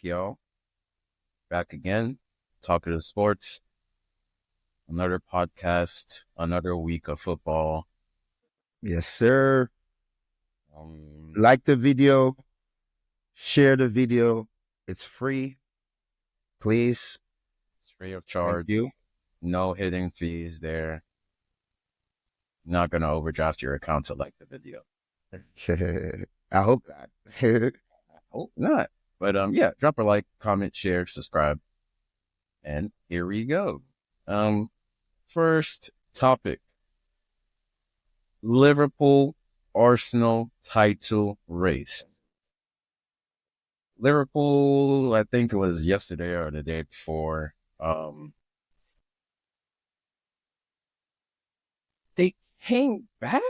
y'all. Back again, talking to sports. Another podcast, another week of football. Yes, sir. Um, Like the video, share the video. It's free. Please. it's free of Thank charge. you. No hidden fees there. Not gonna overdraft your account to like the video. I hope that. Hope not. But yeah, drop a like, comment, share, subscribe, and here we go. First topic: Liverpool Arsenal title race. Liverpool, I think it was yesterday or the day before. They came back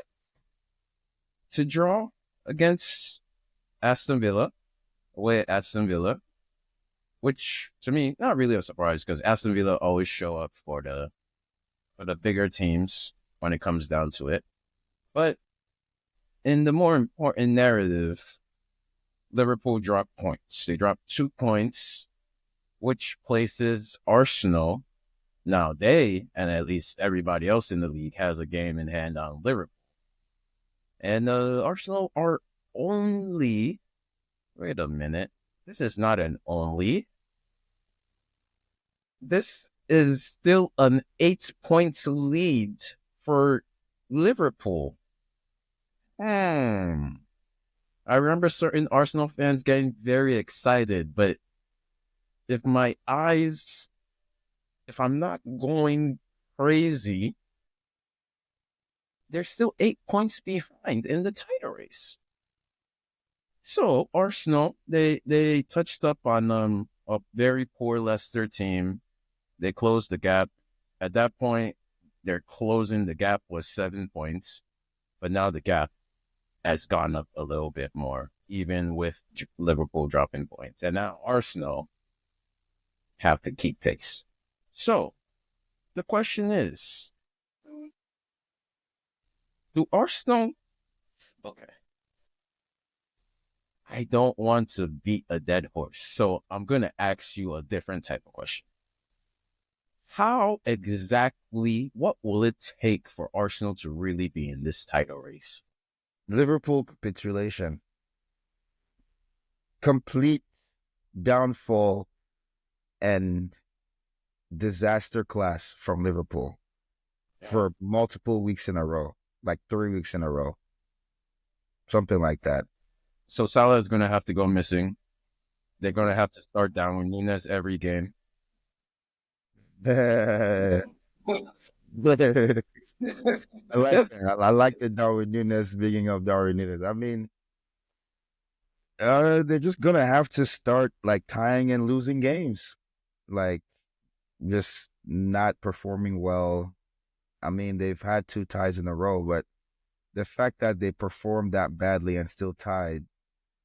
to draw against Aston Villa, away at Aston Villa, which to me not really a surprise because Aston Villa always show up for the bigger teams when it comes down to it. But in the more important narrative, Liverpool dropped points. They dropped 2 points, which places Arsenal. Now they, and at least everybody else in the league, has a game in hand on Liverpool. And Arsenal are only, wait a minute, this is not an only. This is still an 8 points lead for Liverpool. I remember certain Arsenal fans getting very excited, but if I'm not going crazy, they're still 8 points behind in the title race. So Arsenal, they touched up on a very poor Leicester team. They closed the gap. At that point, they're closing the gap was 7 points, but now the gap has gone up a little bit more, even with Liverpool dropping points. And now Arsenal have to keep pace. So the question is, do Arsenal... Okay. I don't want to beat a dead horse, so I'm going to ask you a different type of question. How exactly, what will it take for Arsenal to really be in this title race? Liverpool capitulation. Complete downfall and disaster class from Liverpool for multiple weeks in a row, like 3 weeks in a row. Something like that. So Salah is going to have to go missing. They're going to have to start down with Nunes every game. I like that. I like the Darwin Nunes. Speaking of Darwin Nunes, I mean, they're just gonna have to start like tying and losing games, like just not performing well. I mean, they've had 2 ties in a row, but the fact that they performed that badly and still tied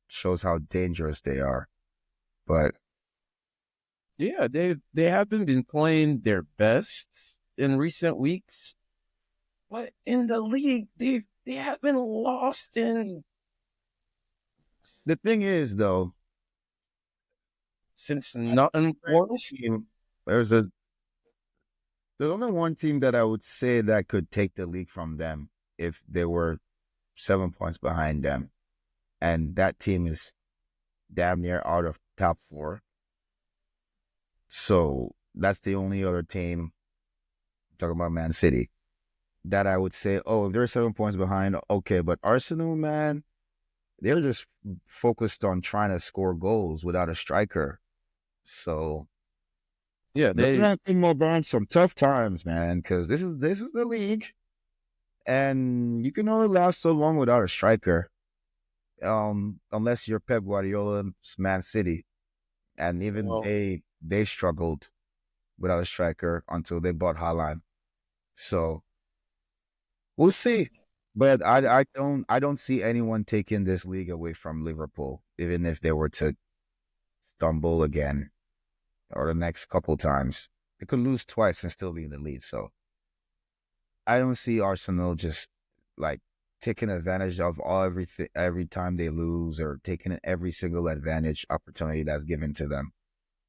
shows how dangerous they are. But yeah, they haven't been playing their best in recent weeks, but in the league they haven't lost in. the thing is, though, Since nothing forced. There's only one team that I would say that could take the league from them if they were 7 points behind them, and that team is damn near out of top 4. So that's the only other team, talking about Man City, that I would say, oh, if they're 7 points behind, okay. But Arsenal, man, they're just focused on trying to score goals without a striker. So Yeah, they're gonna have more burn some tough times, man, because this is the league, and you can only last so long without a striker, unless you're Pep Guardiola's Man City, and even they struggled without a striker until they bought Haaland. So we'll see. But I don't see anyone taking this league away from Liverpool, even if they were to stumble again or the next couple times. They could lose twice and still be in the lead. So I don't see Arsenal just like taking advantage of everything every time they lose, or taking every single advantage opportunity that's given to them.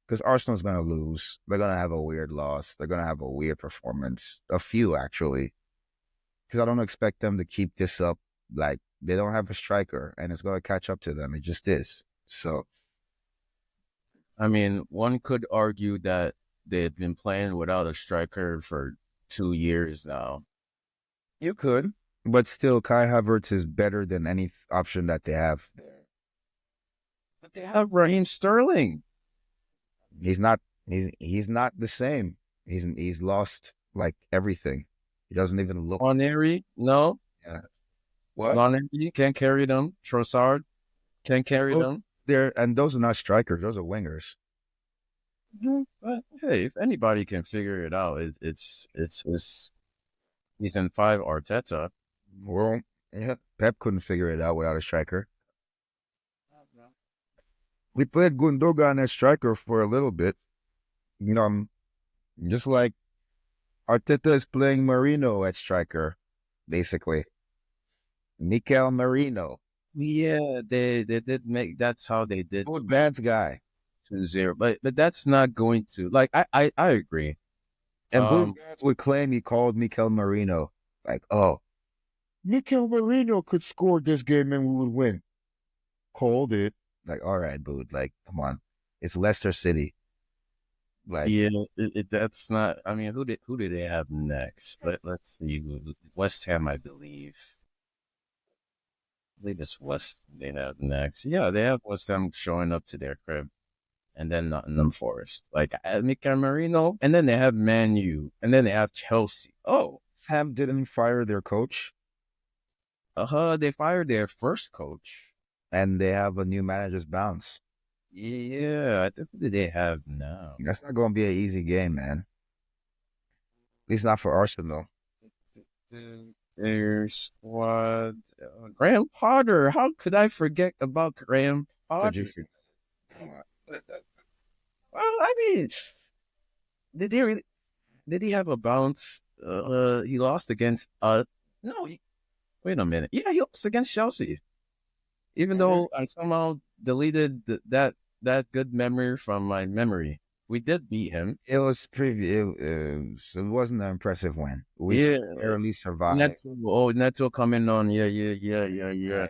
Because Arsenal's going to lose. They're going to have a weird loss. They're going to have a weird performance. A few, actually. Because I don't expect them to keep this up. Like, they don't have a striker, and it's going to catch up to them. It just is. So, I mean, one could argue that they've been playing without a striker for 2 years now. you could. But still, Kai Havertz is better than any option that they have. But they have Raheem Sterling. He's not. He's not the same. He's lost like everything. He doesn't even look. Oneri, no. Yeah. What? Oneri can't carry them. Trossard can't carry them. And those are not strikers. Those are wingers. But hey, if anybody can figure it out, it's he's in 5 Arteta. Well, yeah, Pep couldn't figure it out without a striker. We played Gundogan as striker for a little bit. Just like Arteta is playing Marino at striker, basically. Mikel Marino. Yeah, they did make. That's how they did. Good bad guy. 2-0, but that's not going to, like, I agree. And Boone would claim he called Mikel Marino. Like, oh, Mikel Marino could score this game and we would win. Called it. Like, all right, Boone. Like, come on. It's Leicester City. Like, yeah, that's not. I mean, who did they have next? Let's see. West Ham, I believe. I believe it's West they have next. Yeah, they have West Ham showing up to their crib. And then Nottingham Forest, like Mikel Marino, and then they have Man U, and then they have Chelsea. Oh, Ham didn't fire their coach, they fired their first coach, and they have a new manager's bounce. Yeah, I think who do they have now? That's not going to be an easy game, man. At least not for Arsenal. Their squad, Graham Potter. How could I forget about Graham Potter? Could you forget? Well, I mean, did he have a bounce? He lost against no. Wait a minute. Yeah, he lost against Chelsea. Even though I somehow deleted that good memory from my memory, we did beat him. It was it wasn't an impressive win. We barely survived. Neto coming on. Yeah.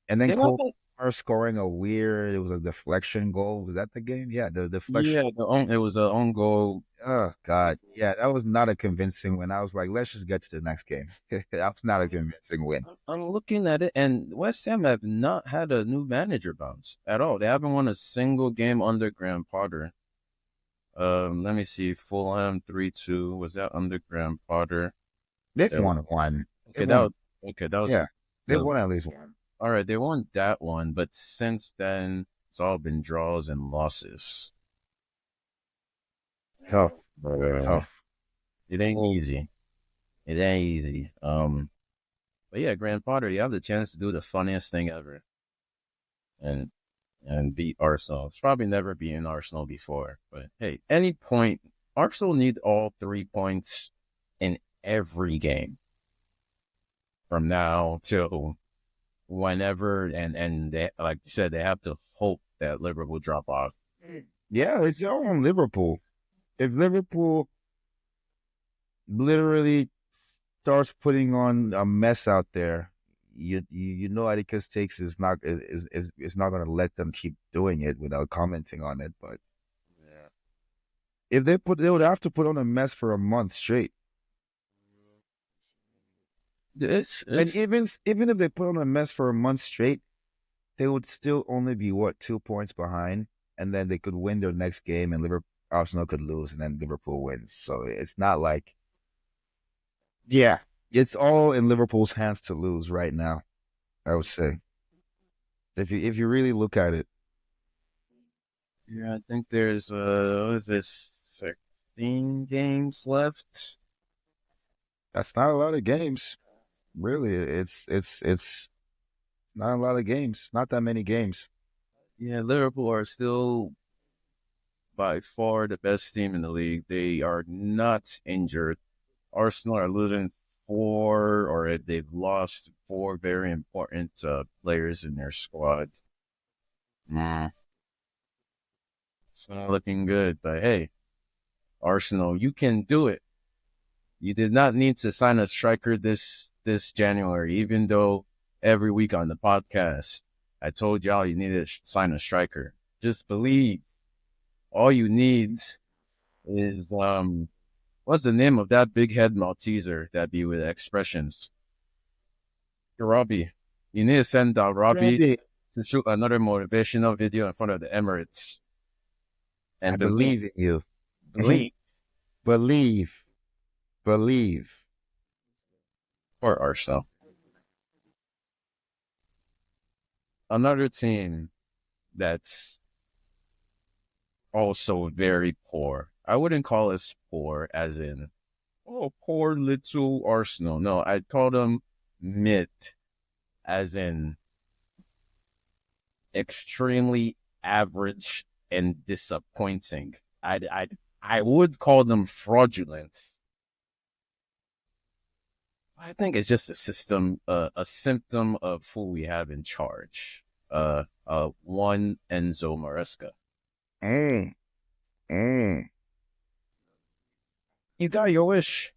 And then Cole scoring a weird. It was a deflection goal. Was that the game? Yeah, the deflection. Yeah, it was an own goal. Oh God, yeah, that was not a convincing win. I was like, let's just get to the next game. That was not a convincing win. I'm looking at it, and West Ham have not had a new manager bounce at all. They haven't won a single game under Graham Potter. Let me see. Fulham 3-2. Was that under Graham Potter? They've won one. That was yeah. They won at least one. All right, they won that one, but since then it's all been draws and losses. Tough. It ain't easy. But yeah, Graham Potter, you have the chance to do the funniest thing ever, and beat Arsenal. It's probably never beaten Arsenal before, but hey, any point, Arsenal need all 3 points in every game from now till whenever, and they, like you said, they have to hope that Liverpool drop off. Yeah, it's all on Liverpool. If Liverpool literally starts putting on a mess out there, you know Atticus takes is not going to let them keep doing it without commenting on it. But yeah, if they would have to put on a mess for a month straight. And even if they put on a mess for a month straight, they would still only be 2 points behind, and then they could win their next game, and Arsenal could lose, and then Liverpool wins. So it's not like, yeah, it's all in Liverpool's hands to lose right now, I would say. If you really look at it. Yeah, I think there's what is this, 16 games left? That's not a lot of games. Really, it's not a lot of games. Not that many games. Yeah, Liverpool are still by far the best team in the league. They are not injured. Arsenal are losing four, or if they've lost four very important players in their squad. It's not looking good, but hey, Arsenal, you can do it. You did not need to sign a striker this January, even though every week on the podcast I told y'all you needed to sign a striker. Just believe. All you need is what's the name of that big head Malteser that be with expressions? Robbie. You need to send Robbie to shoot another motivational video in front of the Emirates. And I believe in you. Believe. Believe. Or Arsenal. Another team that's also very poor. I wouldn't call us poor as in, oh, poor little Arsenal. No, I'd call them mid, as in extremely average and disappointing. I would call them fraudulent. I think it's just a symptom of who we have in charge. One Enzo Maresca. You got your wish.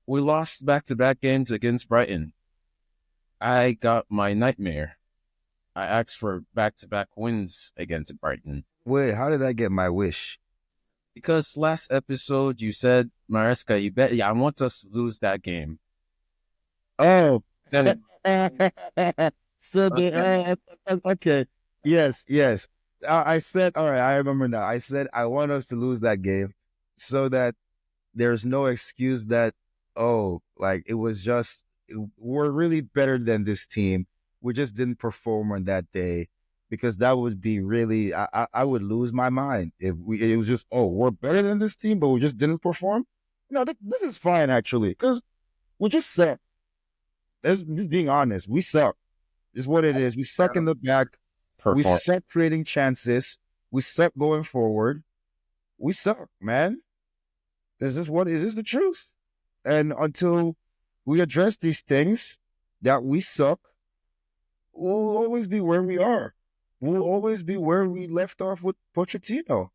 We lost back-to-back games against Brighton. I got my nightmare. I asked for back-to-back wins against Brighton. Wait, how did I get my wish? Because last episode you said, Maresca, you bet, I want us to lose that game. Oh. Then So okay. Yes. I said, all right, I remember now. I said I want us to lose that game so that there's no excuse that, like it was just, we're really better than this team. We just didn't perform on that day, because that would be really, I would lose my mind if it was just, we're better than this team, but we just didn't perform. No, this is fine actually, because we just suck. Let's just being honest. We suck. Is what it is. We suck in the back. We suck creating chances. We suck going forward. We suck, man. This is the truth. And until we address these things that we suck, we'll always be where we are. We'll always be where we left off with Pochettino.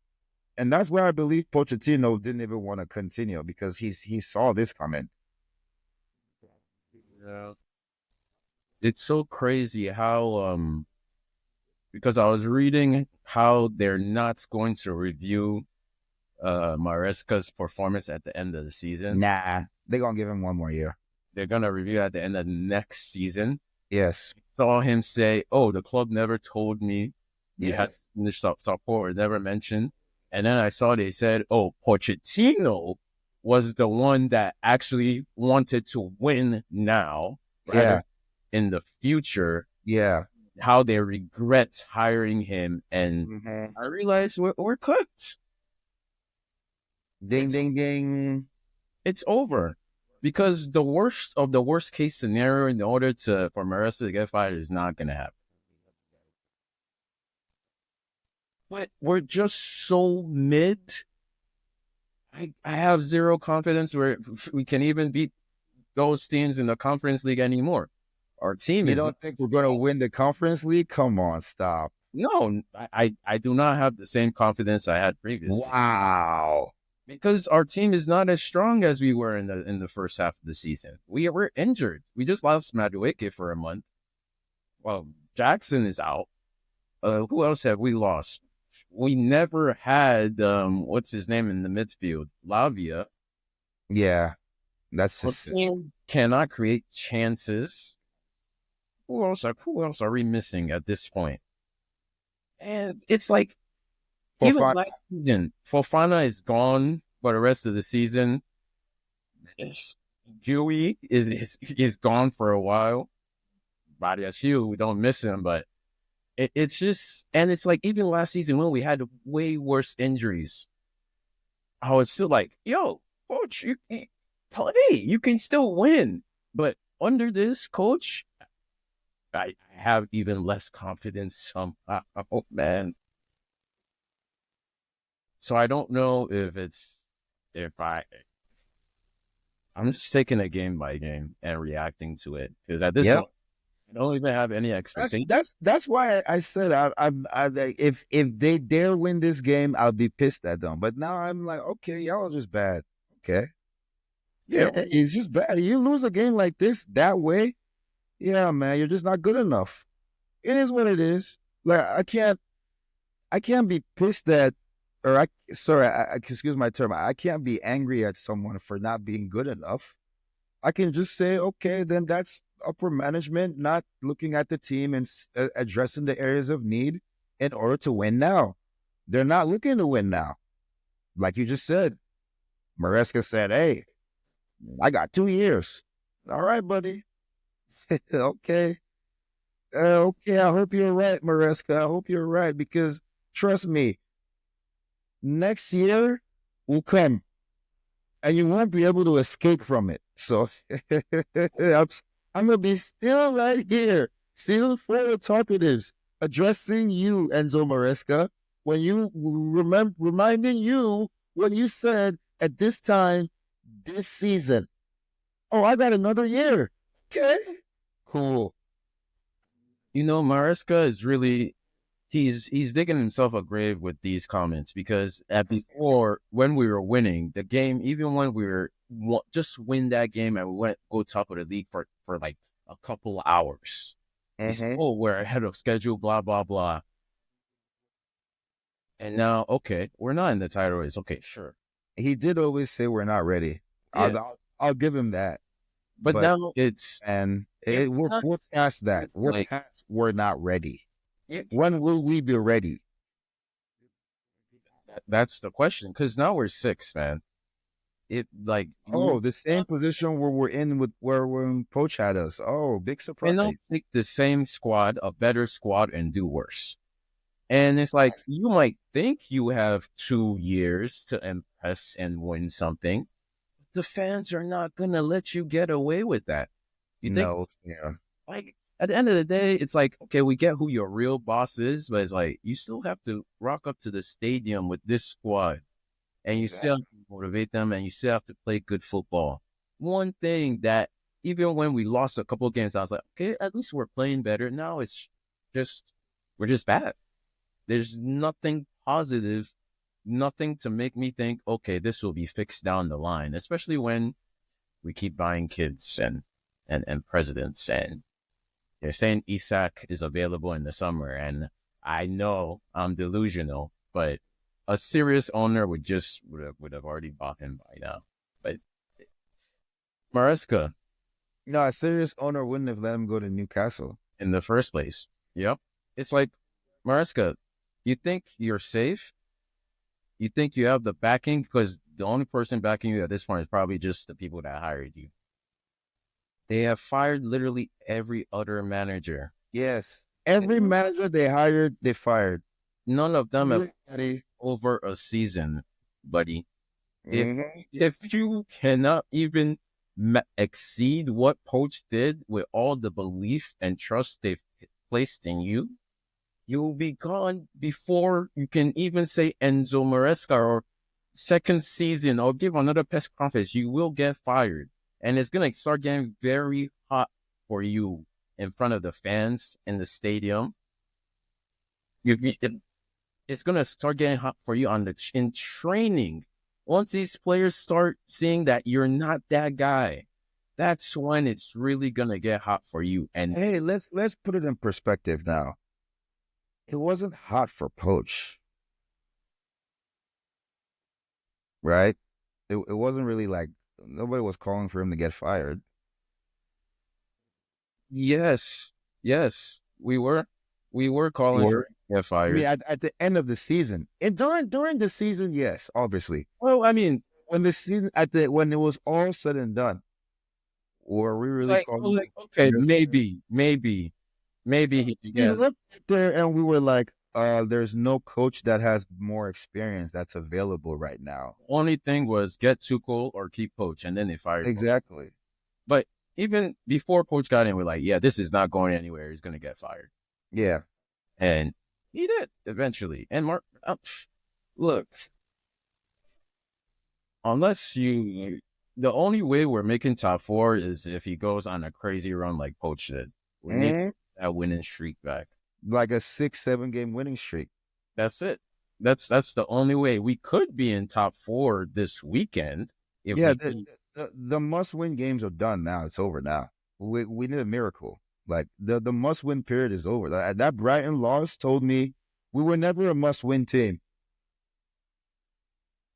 And that's where I believe Pochettino didn't even want to continue, because he saw this coming. Yeah. It's so crazy how because I was reading how they're not going to review Maresca's performance at the end of the season. Nah, they're gonna give him one more year. They're gonna review at the end of next season. Yes. I saw him say, the club never told me you had to finish top four, or never mentioned. And then I saw they said, Pochettino was the one that actually wanted to win now, rather in the future. Yeah. How they regret hiring him. And I realized we're cooked. Ding, ding, ding. It's over. Because the worst of the worst case scenario in order for Maresca to get fired is not going to happen. But we're just so mid. I have zero confidence we can even beat those teams in the Conference League anymore. Our team You don't think we're going to win the Conference League? Come on, stop. No, I do not have the same confidence I had previously. Wow. Because our team is not as strong as we were in the first half of the season. We're injured. We just lost Madueke for a month. Well, Jackson is out. Who else have we lost? We never had what's his name in the midfield? Lavia. Yeah, that's just our team cannot create chances. Who else are we missing at this point? And it's like, even last season, Fofana is gone for the rest of the season. Dewey is gone for a while. Badiashile, we don't miss him, but it's just, and it's like, even last season when we had way worse injuries, I was still like, coach, you play, you can still win. But under this coach, I have even less confidence somehow, man. So I don't know if I'm just taking it game by game and reacting to it because at this Yep. point, I don't even have any That's expectation. that's that's why I said if they dare win this game, I'll be pissed at them. But now I'm like, okay, y'all are just bad. Okay, Yeah, yeah, it's just bad. You lose a game like this that way, yeah, man, you're just not good enough. It is what it is. Like I can't be pissed at, or excuse my term. I can't be angry at someone for not being good enough. I can just say, okay, then that's upper management not looking at the team and addressing the areas of need in order to win now. They're not looking to win now. Like you just said, Maresca said, hey, I got 2 years. All right, buddy. Okay. Okay, I hope you're right, Maresca. I hope you're right because trust me, next year will come and you won't be able to escape from it. So I'm gonna be still right here, season 4 of Talkatives, addressing you, Enzo Maresca, when you reminding you what you said at this time this season. Oh, I got another year. Okay, cool. Maresca is really he's digging himself a grave with these comments because at before when we were winning the game, even when we were just win that game and we went go top of the league for like a couple hours, he said, Mm-hmm. "Oh, we're ahead of schedule," blah blah blah. And now, okay, we're not in the title race. Okay, sure, He did always say we're not ready. yeah, I'll give him that. but But now we're past that. it's We're like past we're not ready. it, When will we be ready? that's the question because now we're six, man. It like Oh, you the same position where we're in with where when Poach had us. Oh, big surprise. cannot pick the same squad, a better squad, and do worse. And it's like you might think you have 2 years to impress and win something. The fans are not gonna let you get away with that. You think No, yeah. like at the end of the day, it's like, okay, we get who your real boss is, but it's like you still have to rock up to the stadium with this squad and you still Exactly. have to motivate them and you still have to play good football. One thing that even when we lost a couple of games, I was like, okay, at least we're playing better. Now it's just we're just bad. There's nothing positive, nothing to make me think, okay, this will be fixed down the line, especially when we keep buying kids and presidents. And they're saying Isak is available in the summer. And I know I'm delusional, but a serious owner would have already bought him by now. But Maresca, No, a serious owner wouldn't have let him go to Newcastle. in the first place, yep. It's like, Maresca, you think you're safe? You think you have the backing? Because the only person backing you at this point is probably just the people that hired you. They have fired literally every other manager. Yes. Every manager they hired, they fired. None of them have Everybody. over a season, buddy. If Mm-hmm. if you cannot even exceed what Poach did with all the belief and trust they've placed in you, you will be gone before you can even say Enzo Maresca or second season or give another press conference. You will get fired. And it's going to start getting very hot for you in front of the fans in the stadium. It's going to start getting hot for you in training. Once these players start seeing that you're not that guy, that's when it's really going to get hot for you. And Hey, let's put it in perspective now. It wasn't hot for Poach, right? It wasn't really like nobody was calling for him to get fired. yes, yes, we were calling for Or him to get I mean, fired. at the end of the season, and during the season, yes, obviously. Well, I mean, When the season when it was all said and done, were we really calling okay, to get fired? maybe he We again. looked there and we were like, there's no coach that has more experience that's available right now. Only thing was get Tuchel or keep Poach, and then they fired Poach. Exactly. But even before Poach got in, we're like, yeah, this is not going anywhere. He's gonna get fired, Yeah. and he did eventually. And Mark, look, unless you The only way we're making top four is if he goes on a crazy run like Poach did. We need Mm, that winning streak back. like a 6, 7 game winning streak. That's it. That's the only way we could be in top four this weekend if Yeah, we keep. the must win games are done now. It's over now. We need a miracle. Like the must win period is over. That Brighton loss told me we were never a must win team.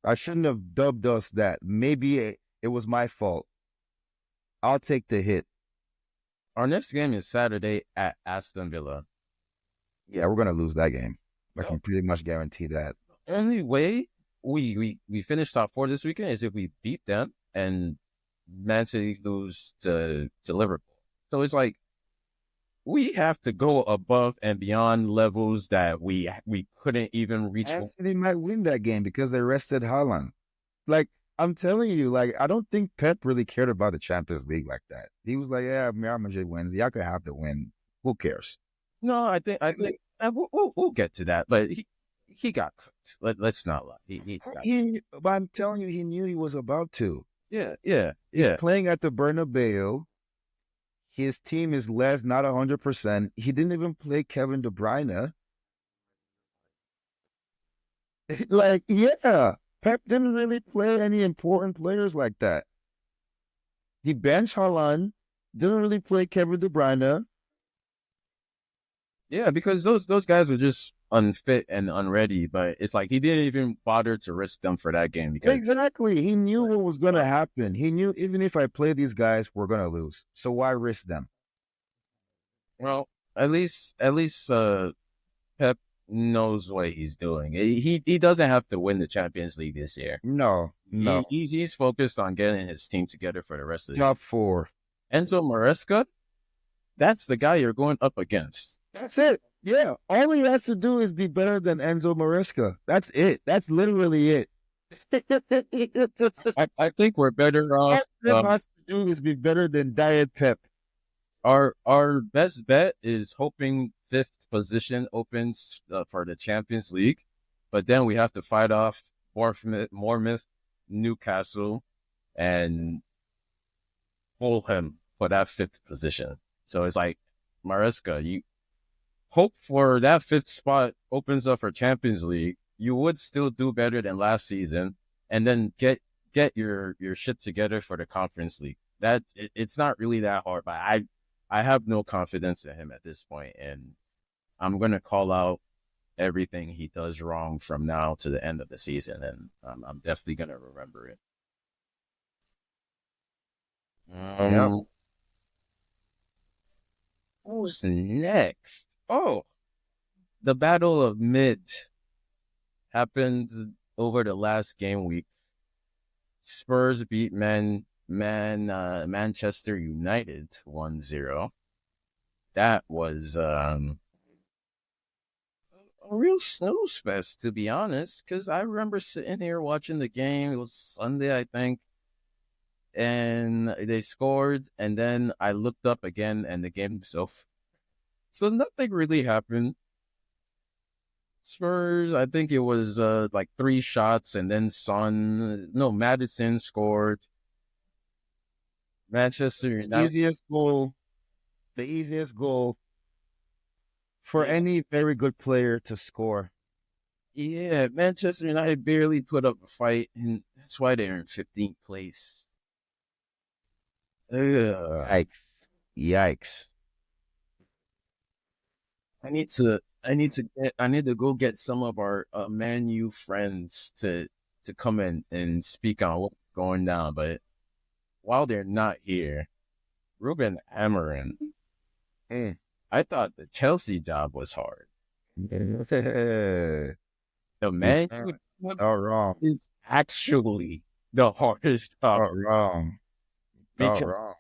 I shouldn't have dubbed us that. Maybe it was my fault. I'll take the hit. Our next game is Saturday at Aston Villa. Yeah, we're gonna lose that game. I Well, can pretty much guarantee that. only way we finish top four this weekend is if we beat them and Man City lose to Liverpool. So it's like we have to go above and beyond levels that we couldn't even reach. And they might win that game because they rested Haaland. Like I'm telling you, like I don't think Pep really cared about the Champions League like that. He was like, "Yeah, Real Madrid wins. Y'all could have the win. Who cares?" No, I think we'll get to that, but he got cooked. Let's not lie. He got But I'm telling you, he knew he was about to. yeah. He's playing at the Bernabeu. His team is not 100%. He didn't even play Kevin De Bruyne. Like, yeah, Pep didn't really play any important players like that. He benched Haaland, didn't really play Kevin De Bruyne. Yeah, because those guys were just unfit and unready. But it's like he didn't even bother to risk them for that game because Exactly. He knew what was going to happen. He knew even if I play these guys, we're going to lose. So why risk them? well, at least Pep knows what he's doing. He doesn't have to win the Champions League this year. No. He's focused on getting his team together for the rest of the season. Top four. Enzo Maresca, that's the guy you're going up against. That's it. Yeah. All he has to do is be better than Enzo Maresca. That's it. That's literally it. I think we're better off. All he has to do is be better than Diet Pep. Our best bet is hoping fifth position opens for the Champions League, but then we have to fight off Bournemouth, Newcastle, and Fulham for that fifth position. So it's like Maresca, you hope for that fifth spot opens up for Champions League. You would still do better than last season, and then get your shit together for the Conference League. It's not really that hard, but I have no confidence in him at this point, and I'm gonna call out everything he does wrong from now to the end of the season, and I'm definitely gonna remember it. Yep. Who's next? Oh, the Battle of Mid happened over the last game week. Spurs beat Manchester United 1-0. That was a real snooze fest, to be honest, because I remember sitting here watching the game. It was Sunday, I think, and they scored, and then I looked up again, and the game was over. So nothing really happened. Spurs, I think it was like 3 shots, and then Maddison scored. Manchester United. The easiest goal for any very good player to score. Yeah, Manchester United barely put up a fight, and that's why they're in 15th place. Ugh. Yikes. I need to go get some of our Man U friends to come in and speak on what's going down. But while they're not here, Ruben Amorim, I thought the Chelsea job was hard. The Man U wrong. is actually the hardest job. Wrong. Wrong.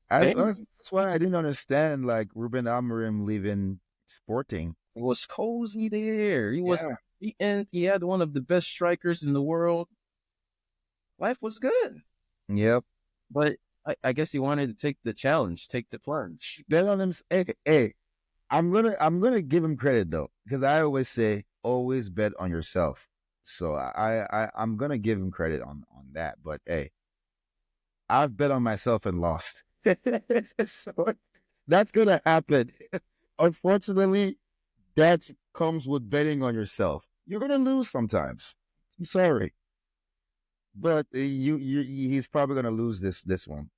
That's why I didn't understand like Ruben Amorim leaving Sporting. It was cozy there. He had one of the best strikers in the world. Life was good. Yep. But I guess he wanted to take the challenge, take the plunge. Bet on him. Hey, I'm gonna give him credit though, because I always say always bet on yourself. So I'm gonna give him credit on that. But hey, I've bet on myself and lost. So that's gonna happen. Unfortunately, that comes with betting on yourself. You're gonna lose sometimes. I'm sorry, but he's probably gonna lose this one.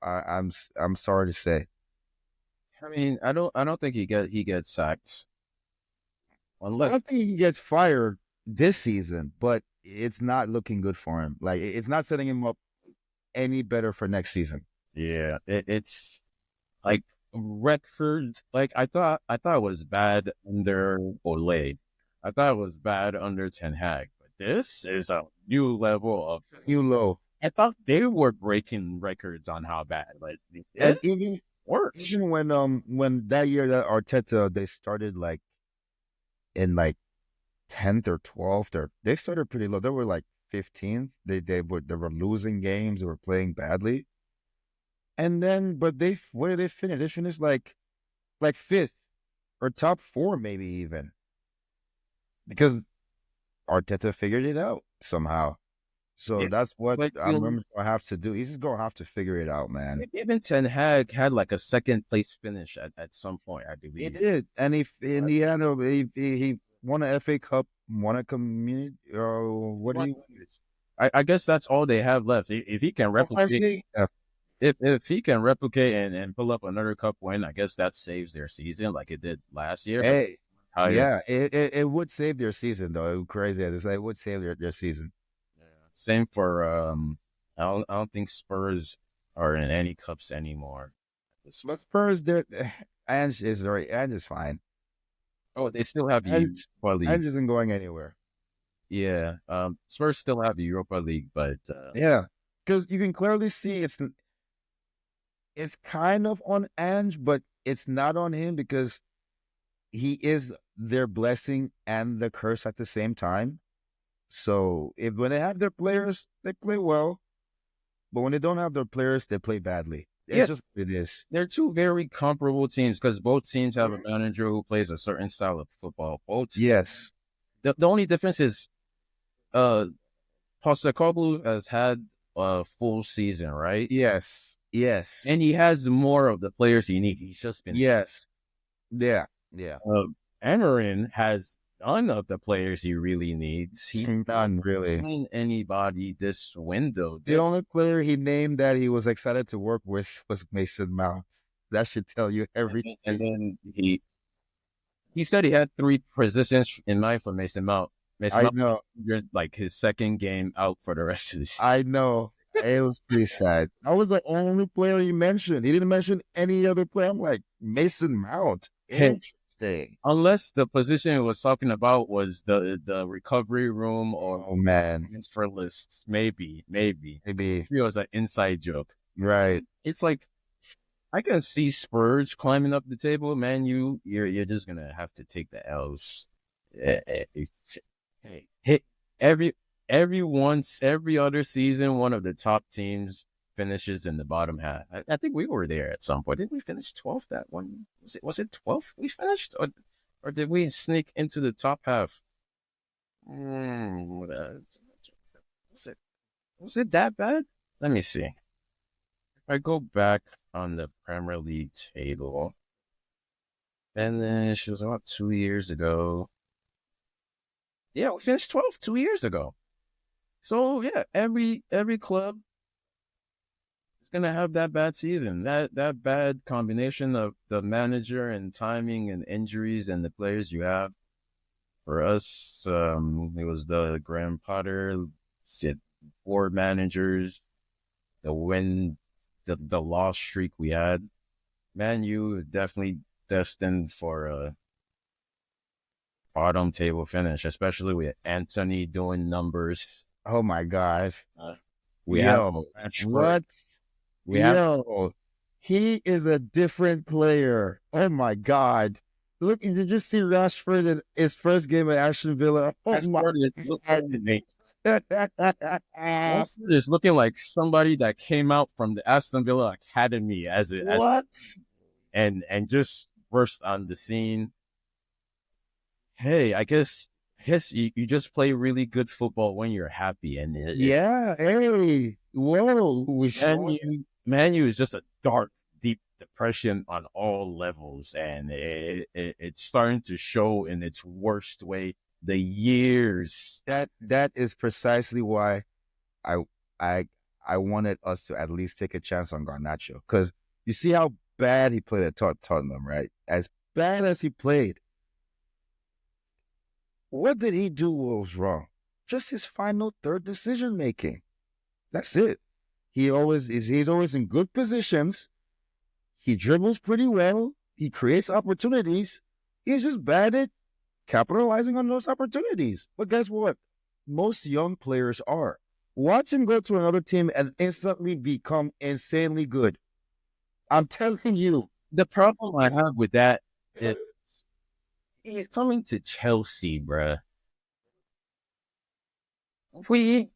I'm sorry to say. I mean, I don't think he gets sacked I unless don't think he gets fired this season, but it's not looking good for him. Like it's not setting him up any better for next season. yeah, it's like records. Like I thought it was bad under Ole. I thought it was bad under Ten Hag, but this is a new level of. You low. I thought they were breaking records on how bad, but And this works. even when that year that Arteta they started like in like 10th or 12th or they started pretty low. They were like 15th. They were losing games. They were playing badly. And then but where did they finish? They finished like fifth or top four maybe even because Arteta figured it out somehow. So Yeah, that's what but I'm gonna have to do. He's just gonna have to figure it out, man. even Ten Hag had like a second place finish at some point, I He believe. did, and he had he won a FA Cup, won a community. What do you? I guess that's all they have left. If he can replicate, Yeah. if he can replicate and pull up another cup win, I guess that saves their season like it did last year. Hey, Higher. yeah, it would save their season though. It would crazy. It would save their season. Yeah. Same for I don't think Spurs are in any cups anymore. But Spurs, Ange is right. Ange is fine. Oh, they still have Ange, Europa League. Ange isn't going anywhere. Yeah. Spurs still have Europa League, but Yeah, because you can clearly see it's kind of on Ange, but it's not on him because he is their blessing and the curse at the same time. So when they have their players, they play well. But when they don't have their players, they play badly. It's just what it is. They're two very comparable teams because both teams have a manager who plays a certain style of football. Yes. The only difference is Postecoglou has had a full season, right? Yes. Yes. And he has more of the players he needs. He's just been Yes. Yeah. Yeah. Amarin has none of the players he really needs. He none really. Find anybody this window. The only player he named that he was excited to work with was Mason Mount. That should tell you everything. And then he said he had 3 positions in mind for Mason Mount. I know. You're like his second game out for the rest of the season. I know. It was pretty sad. I was the only player he mentioned. He didn't mention any other player. I'm like, Mason Mount. Interesting. Unless the position he was talking about was the recovery room or transfer lists. Maybe. It was an inside joke. Right. It's like I can see Spurs climbing up the table. Man, you're just gonna have to take the L's. Hey, every other season, one of the top teams finishes in the bottom half. I think we were there at some point. Did we finish 12th that one? Was it 12th we finished? Or did we sneak into the top half? Was it that bad? Let me see. If I go back on the Premier League table, finished, it was about 2 years ago. Yeah, we finished 12th 2 years ago. So yeah, every club is gonna have that bad season. That bad combination of the manager and timing and injuries and the players you have. For us, it was the Graham Potter, 4 managers, the loss streak we had. Man, you definitely destined for a bottom table finish, especially with Anthony doing numbers. Oh my gosh. He is a different player. Oh my God. Look, did you see Rashford in his first game at Aston Villa? Oh my God. Rashford is looking like somebody that came out from the Aston Villa Academy and just burst on the scene. Hey, I guess guess you just play really good football when you're happy, and Yeah, hey, whoa, we saw it. Man U is just a dark, deep depression on all levels, and it's starting to show in its worst way. The years. That is precisely why I I I wanted us to at least take a chance on Garnacho, because you see how bad he played at Tottenham, right? As bad as he played, what did he do what was wrong? Just his final third decision making. That's it. He's always in good positions. He dribbles pretty well. He creates opportunities. He's just bad at capitalizing on those opportunities. But guess what? Most young players are. Watch him go to another team and instantly become insanely good. I'm telling you. The problem I have with that is he's coming to Chelsea, bruh. We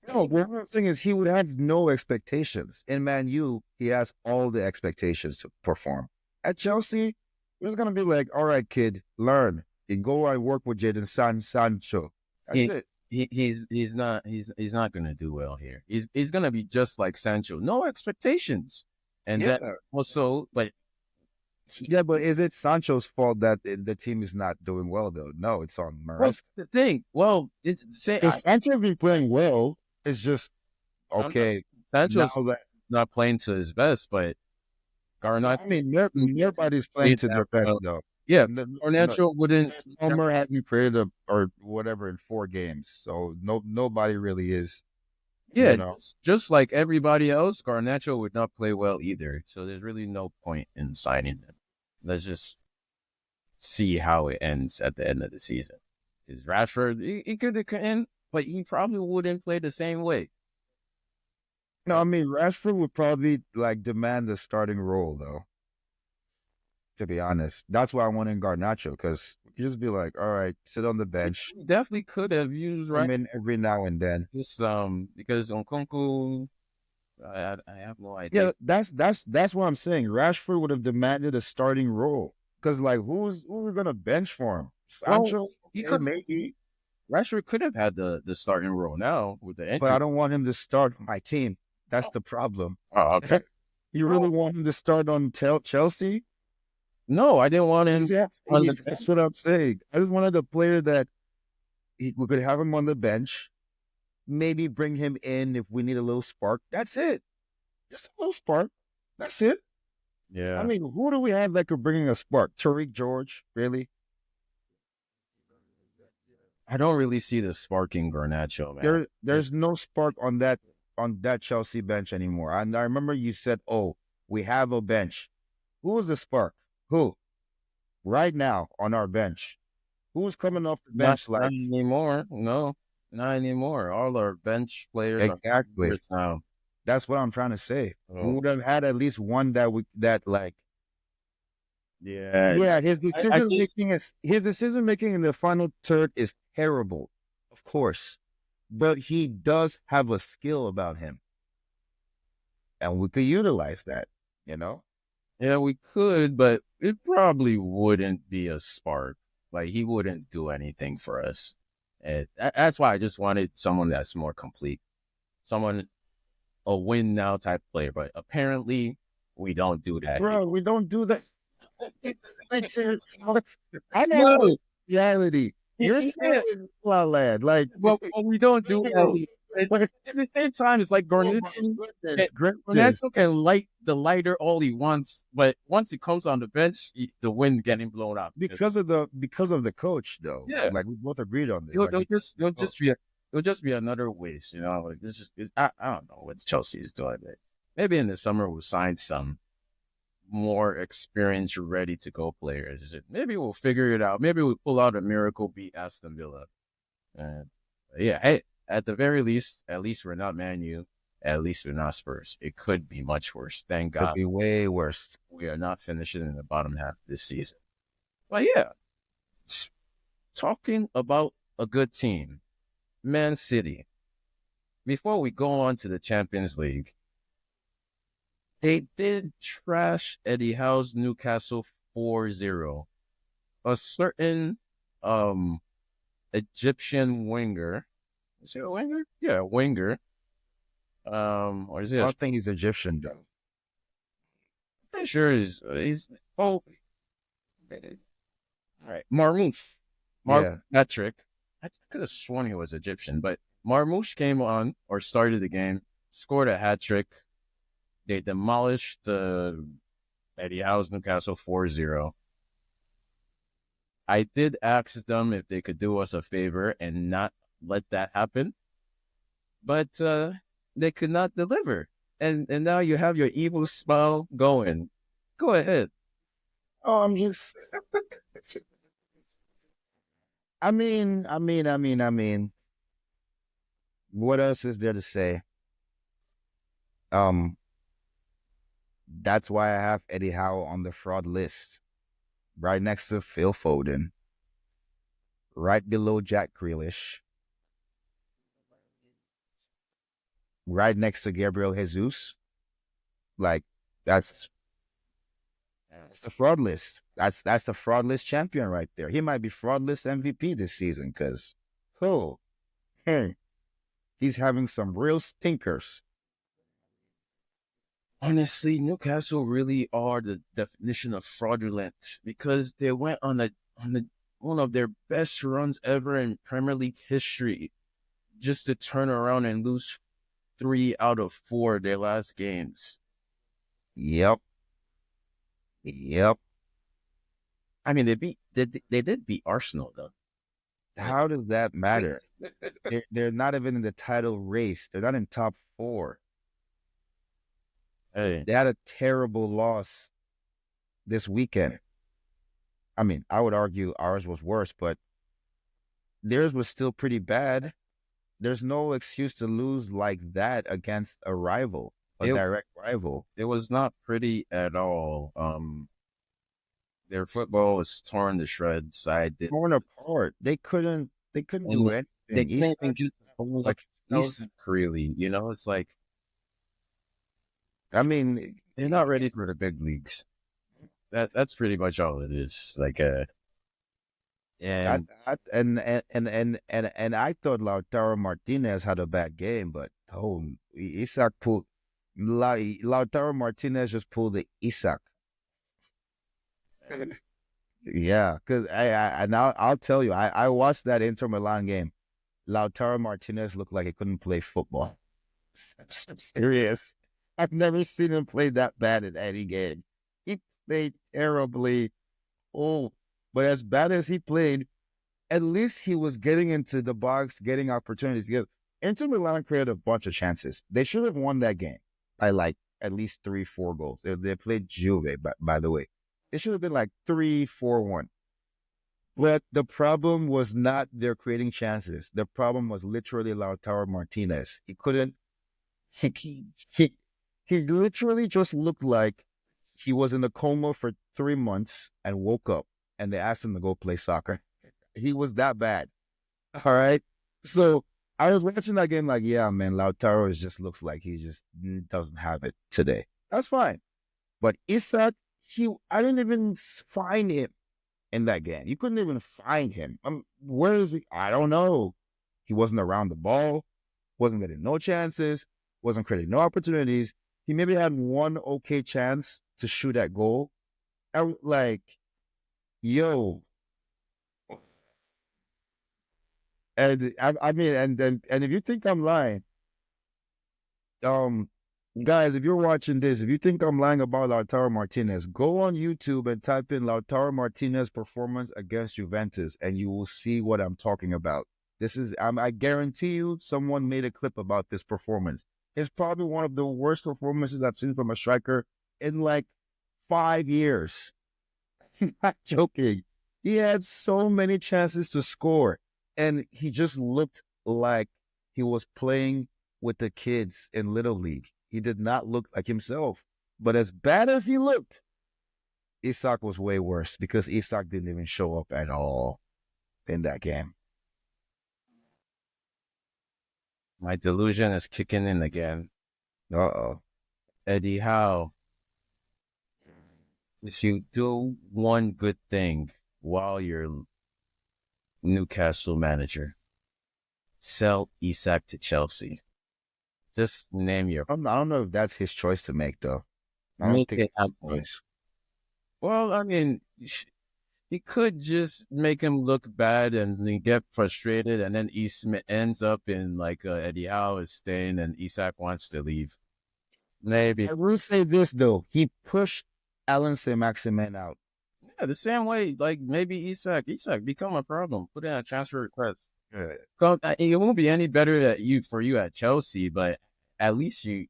No, the thing is, he would have no expectations. In Man U, he has all the expectations to perform. At Chelsea, it's going to be like, all right, kid, learn. You go and work with Jadon Sancho. That's he, it. he's not gonna do well here. He's gonna be just like Sancho, no expectations, and Yeah. that also, but Yeah, but is it Sancho's fault that the team is not doing well, though? No, it's on what's Maresca. the thing? Well, it's If Sancho be playing well, it's just, okay, now Sancho's that, not playing to his best, but Garnacho. I mean, everybody's playing to their best, though. Yeah, No, Garnacho wouldn't. Homer hadn't created or whatever in 4 games, so nobody really is. Yeah, You know, just like everybody else, Garnacho would not play well either. So there's really no point in signing him. Let's just see how it ends at the end of the season. Because Rashford, he could have come, but he probably wouldn't play the same way. no, I mean Rashford would probably like demand the starting role, though. To be honest, that's why I wanted Garnacho, because you just be like, all right, sit on the bench, He definitely could have used come in every now and then. just because Nkunku, I have no Yeah, idea. that's what I'm saying. Rashford would have demanded a starting role, because like who we gonna bench for him? Sancho, Well, he okay, could. maybe, Rashford could have had the starting role now with the but I injury. don't want him to start my team. That's the problem. Oh, okay. You really want him to start on Chelsea? No, I didn't want him on Exactly. the. That's what I'm saying. I just wanted a player that we could have him on the bench, maybe bring him in if we need a little spark. That's it. Just a little spark. That's it. Yeah. I mean, who do we have that could bring in a spark? Tariq George, really? I don't really see the sparking Garnacho, man. There's no spark on that Chelsea bench anymore. And I remember you said, "Oh, we have a bench." Who was the spark? Who? Right now on our bench. Who's coming off the bench Not like anymore. No, not anymore. All our bench players are exactly? favorites now. That's what I'm trying to say. We Oh, would have had at least one that like yeah. yeah, I just his decision making in the final third is terrible, of course. But he does have a skill about him. And we could utilize that, you know? yeah, we could, but it probably wouldn't be a spark. Like he wouldn't do anything for us. And that's why I just wanted someone that's more complete, someone a win now type player. But apparently, we don't do that. Bro, we don't do that. I No, know reality. You're yeah, saying La Land. Like but we don't do that. At the same time, it's like goodness gracious. Garnacho can light the lighter all he wants, but once he comes on the bench, the wind getting blown out. Because of the coach, though. Yeah, Like we both agreed on this. it'll, Like it'll just be another waste, you know. Like this is I don't know what Chelsea is doing. But maybe in the summer we'll sign some more experienced, ready to go players. Maybe we'll figure it out. Maybe we'll pull out a miracle, beat Aston Villa. And yeah, hey, at the very least, at least we're not Man U. At least we're not Spurs. It could be much worse. Thank could God be way worse. we are not finishing in the bottom half this season. But yeah, talking about a good team, Man City. Before we go on to the Champions League, they did trash Eddie Howe's Newcastle 4-0. A certain Egyptian winger. Is he a winger? Yeah, a winger. Or is he I a don't think he's Egyptian though. pretty sure he's all right. Marmoush Yeah. Patrick. I could have sworn he was Egyptian, but Marmoush came on or started the game, scored a hat trick. They demolished Eddie Howe's Newcastle 4-0. I did ask them if they could do us a favor and not let that happen, but they could not deliver. And now you have your evil smile going. Go ahead. Oh, I'm just. I mean. What else is there to say? Um, that's why I have Eddie Howe on the fraud list, right next to Phil Foden, right below Jack Grealish, right next to Gabriel Jesus. Like that's that's the fraud list. That's the fraud list champion right there. He might be fraud list MVP this season because, oh, hey, he's having some real stinkers. Honestly, Newcastle really are the definition of fraudulent because they went on one of their best runs ever in Premier League history just to turn around and lose 3 out of 4 of their last games. Yep, yep. I mean, they did beat Arsenal though. How does that matter? They're not even in the title race. They're not in top four. Hey, They had a terrible loss this weekend. I mean, I would argue ours was worse, but theirs was still pretty bad. There's no excuse to lose like that against a rival, a it direct rival. it was not pretty at all. Their football was torn to shreds. I did, Torn apart. They couldn't do and they anything. can't even Isak, get the ball up. like Isak really, it's like I mean, they're not ready for the big leagues. That's pretty much all it is. Like I, and and I thought Lautaro Martinez had a bad game, but Isak pulled Lautaro Martinez just pulled the Isak. Yeah, because and I'll tell you, I watched that Inter Milan game. Lautaro Martinez looked like he couldn't play football. I'm serious. I've never seen him play that bad in any game. He played terribly. Oh, but as bad as he played, at least he was getting into the box, getting opportunities. Inter Milan created a bunch of chances. They should have won that game by like at least 3-4 goals. They played Juve, by the way. It should have been like 3-4-1. But the problem was not their creating chances. The problem was literally Lautaro Martinez. He couldn't. He he he literally just looked like he was in a coma for 3 months and woke up, and they asked him to go play soccer. He was that bad. All right. So I was watching that game like, yeah, man, Lautaro just looks like he just doesn't have it today. That's fine. But Isak, I didn't even find him in that game. You couldn't even find him. Where is he? I don't know. He wasn't around the ball, wasn't getting no chances, wasn't creating no opportunities. He maybe had one okay chance to shoot at goal. I was like, yo. And I mean, and if you think I'm lying, um, guys, if you're watching this, if you think I'm lying about Lautaro Martinez, go on YouTube and type in Lautaro Martinez performance against Juventus, and you will see what I'm talking about. I guarantee you, someone made a clip about this performance. It's probably one of the worst performances I've seen from a striker in like 5 years. Not joking. He had so many chances to score, and he just looked like he was playing with the kids in Little League. He did not look like himself. But as bad as he looked, Isak was way worse because Isak didn't even show up at all in that game. my delusion is kicking in again. Uh-oh. Eddie Howe, if you do one good thing while you're Newcastle manager. Sell Isak to Chelsea. Just name your. I don't know if that's his choice to make, though. I don't Make think it it's his happen. choice. Well, I mean, he could just make him look bad and then get frustrated, and then Eastman ends up in like Eddie Howe is staying, and Isak wants to leave. Maybe. I will say this, though. He pushed Alan Saint-Maximin out. Yeah, the same way, like maybe Isak become a problem. Put in a transfer request. Yeah. It won't be any better for you at Chelsea, but at least you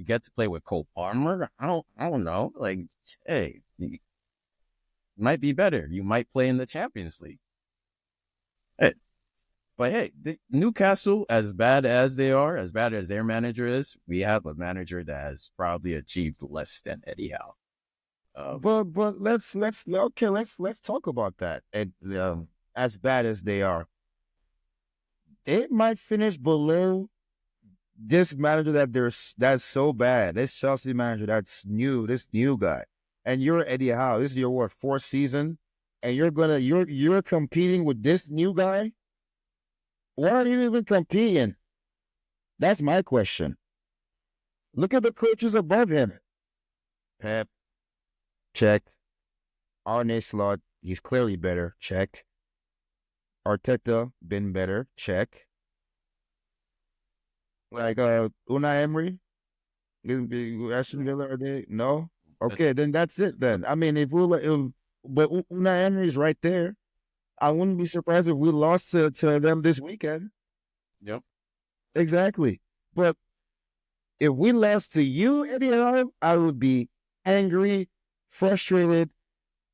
get to play with Cole Palmer. I don't know. Like, hey, it might be better. You might play in the Champions League. Hey, but hey, Newcastle, as bad as they are, as bad as their manager is, we have a manager that has probably achieved less than Eddie Howe. But let's talk about that. As bad as they are, they might finish below this manager that's so bad. This Chelsea manager that's new, this new guy, and you're Eddie Howe. This is your what, fourth season, and you're competing with this new guy. Why are you even competing? That's my question. Look at the coaches above him. Pep, check. Arne Slot, he's clearly better. Check. Arteta, been better. Check. Like Unai Emery, Aston Villa, are they? No. Okay, then that's it. Then I mean, but Unai Emery's right there. I wouldn't be surprised if we lost to them this weekend. Yep. Exactly. But if we lost to you, Eddie Howe, I would be angry, frustrated,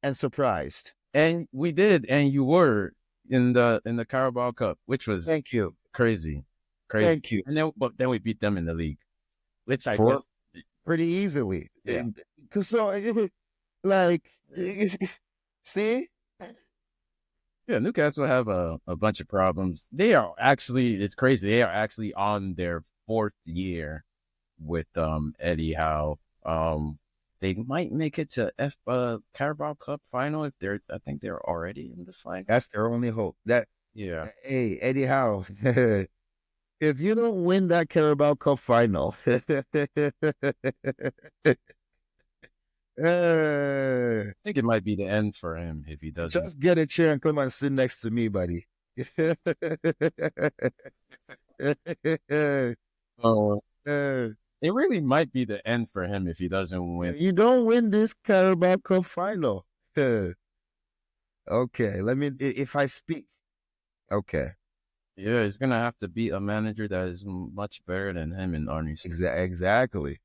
and surprised. And we did, and you were in the Carabao Cup, which was Thank you. crazy. Thank you. And then we beat them in the league, which I For guess pretty easily. Yeah. Cause like, see, yeah, Newcastle have a bunch of problems. They are actually, it's crazy. They are actually on their fourth year with Eddie Howe. They might make it to Carabao Cup final if I think they're already in the final. that's their only hope. Yeah. Hey, Eddie Howe, if you don't win that Carabao Cup final, I think it might be the end for him if he doesn't. just get a chair and come and sit next to me, buddy. Oh, it really might be the end for him if he doesn't win. You don't win this Carabao Cup final. Okay, if I speak. Okay. Yeah, he's gonna have to beat a manager that is much better than him in Arnie. Exactly.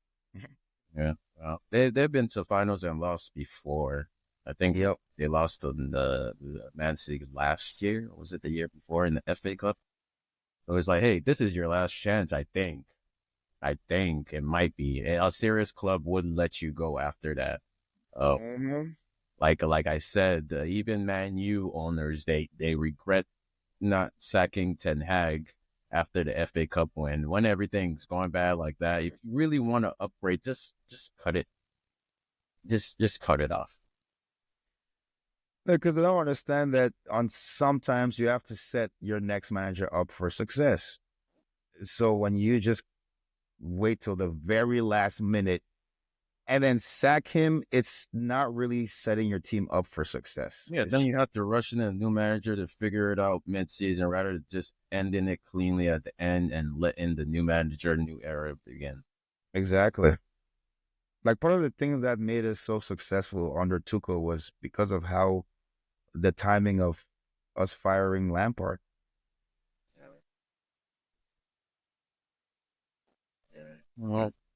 Yeah. Well, they've been to finals and lost before. I think they lost to the Man City last year. Or was it the year before in the FA Cup? It was like, hey, this is your last chance. I think it might be. A serious club wouldn't let you go after that. Like I said, even Man U owners they regret not sacking Ten Hag after the FA Cup win. When everything's going bad like that, if you really want to upgrade, just cut it. Just cut it off. Because I don't understand that sometimes you have to set your next manager up for success. So when you just wait till the very last minute and then sack him, it's not really setting your team up for success. Yeah, then you have to rush in a new manager to figure it out mid-season rather than just ending it cleanly at the end and letting the new manager, new era begin. Exactly. Like part of the things that made us so successful under Tuchel was because of how the timing of us firing Lampard.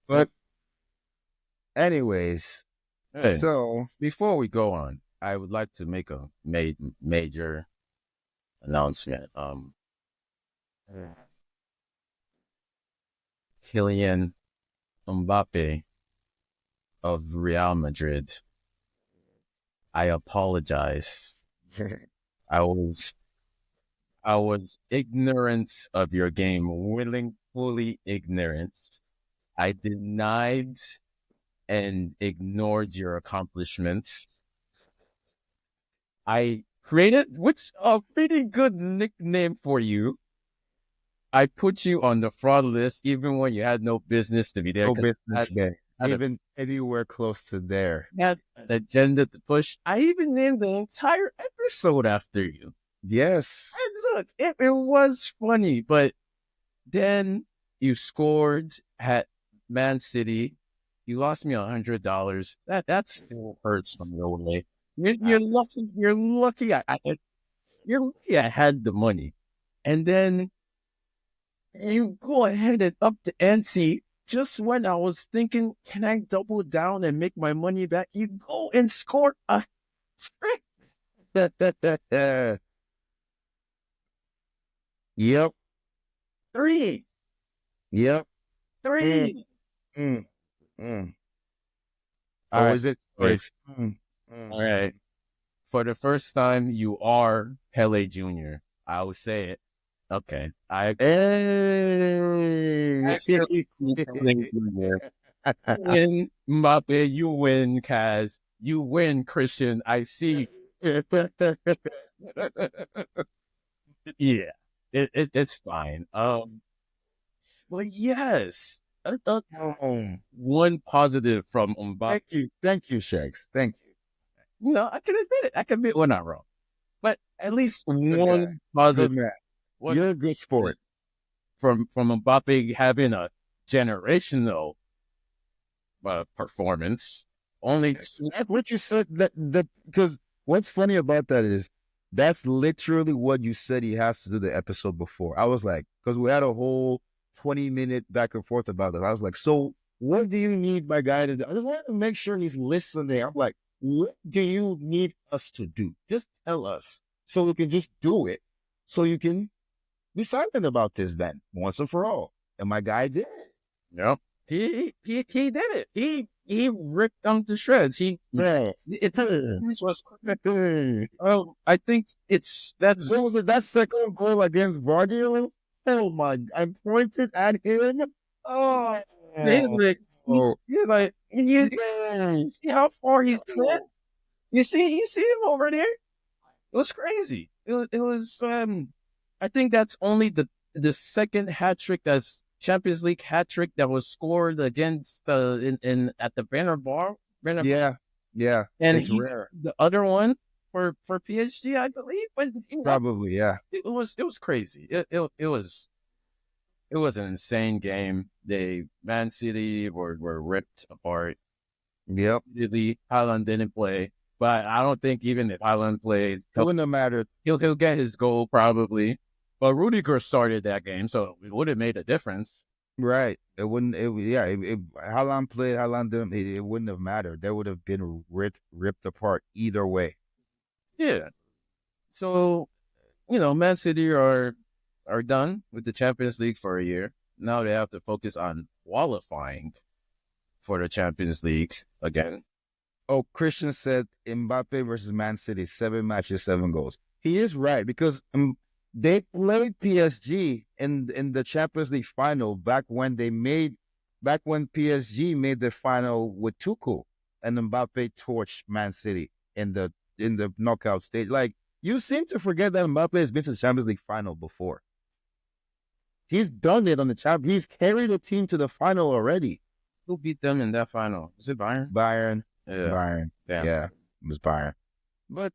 But anyways, hey, so before we go on, I would like to make a major announcement. Kylian Mbappe of Real Madrid, I apologize. I was ignorant of your game, fully ignorant. I denied and ignored your accomplishments. I created, which a pretty good nickname for you. I put you on the fraud list even when you had no business to be there. No 'Cause business there. had a Even anywhere close to there. had an agenda to push. I even named the entire episode after you. Yes. And look, it was funny, but then you scored at Man City. You lost me $100. That still hurts from your way. You're lucky. You're lucky. You're lucky. I had the money, and then you go ahead and up the ante. Just when I was thinking, can I double down and make my money back? You go and score a trick. Yep. Three. Yep. Three. Mm. Mm. All Or right. is it Wait. six? Mm. All right. For the first time, you are Pele Jr. I will say it. Okay. I Hey. accept you, Pele Jr. Win, Mbappe. You win, Kaz. You win, Christian. I see. Yeah. It's fine. Well, yes. One positive from Mbappe. Thank you, Shakes. Thank you. You know, I can admit it. I can admit when I'm wrong. But at least Good one guy. positive Good man. one You're a good sport. from Mbappe having a generational performance. Only two. That's what you said. That because what's funny about that is that's literally what you said he has to do the episode before. I was like, because we had a whole 20-minute back and forth about it. I was like, so what do you need my guy to do? I just wanted to make sure he's listening. I'm like, what do you need us to do? Just tell us so we can just do it. So you can be silent about this then, once and for all. And my guy did it. Yep. He did it. He ripped them to shreds. This was I think that's What was it? That second goal against Vardy? Oh my! I pointed at him. Oh, he's like you see how far he's went? You see him over there? It was crazy. It was I think that's only the second hat trick that's Champions League hat trick that was scored against in at the Banner Bar. yeah, And it's rare. The other one for PSG, I believe, but Probably, yeah. it was crazy. It was an insane game. Man City were ripped apart. Yep. Really, Haaland didn't play, but I don't think even if Haaland played, It wouldn't have mattered. He'll get his goal probably. But Rudiger started that game, so it would have made a difference. Right. It wouldn't. Haaland played. Haaland didn't. It wouldn't have mattered. They would have been ripped apart either way. Yeah. So, Man City are done with the Champions League for a year. Now they have to focus on qualifying for the Champions League again. Oh, Christian said Mbappe versus Man City, 7 matches, 7 goals. He is right because they played PSG in the Champions League final back when PSG made the final with Tuchel and Mbappe torched Man City in the knockout stage. Like, you seem to forget that Mbappe has been to the Champions League final before. He's done it on the champ. He's carried a team to the final already. Who beat them in that final? Was it Bayern? Bayern. Yeah. Bayern. Damn. Yeah, it was Bayern. But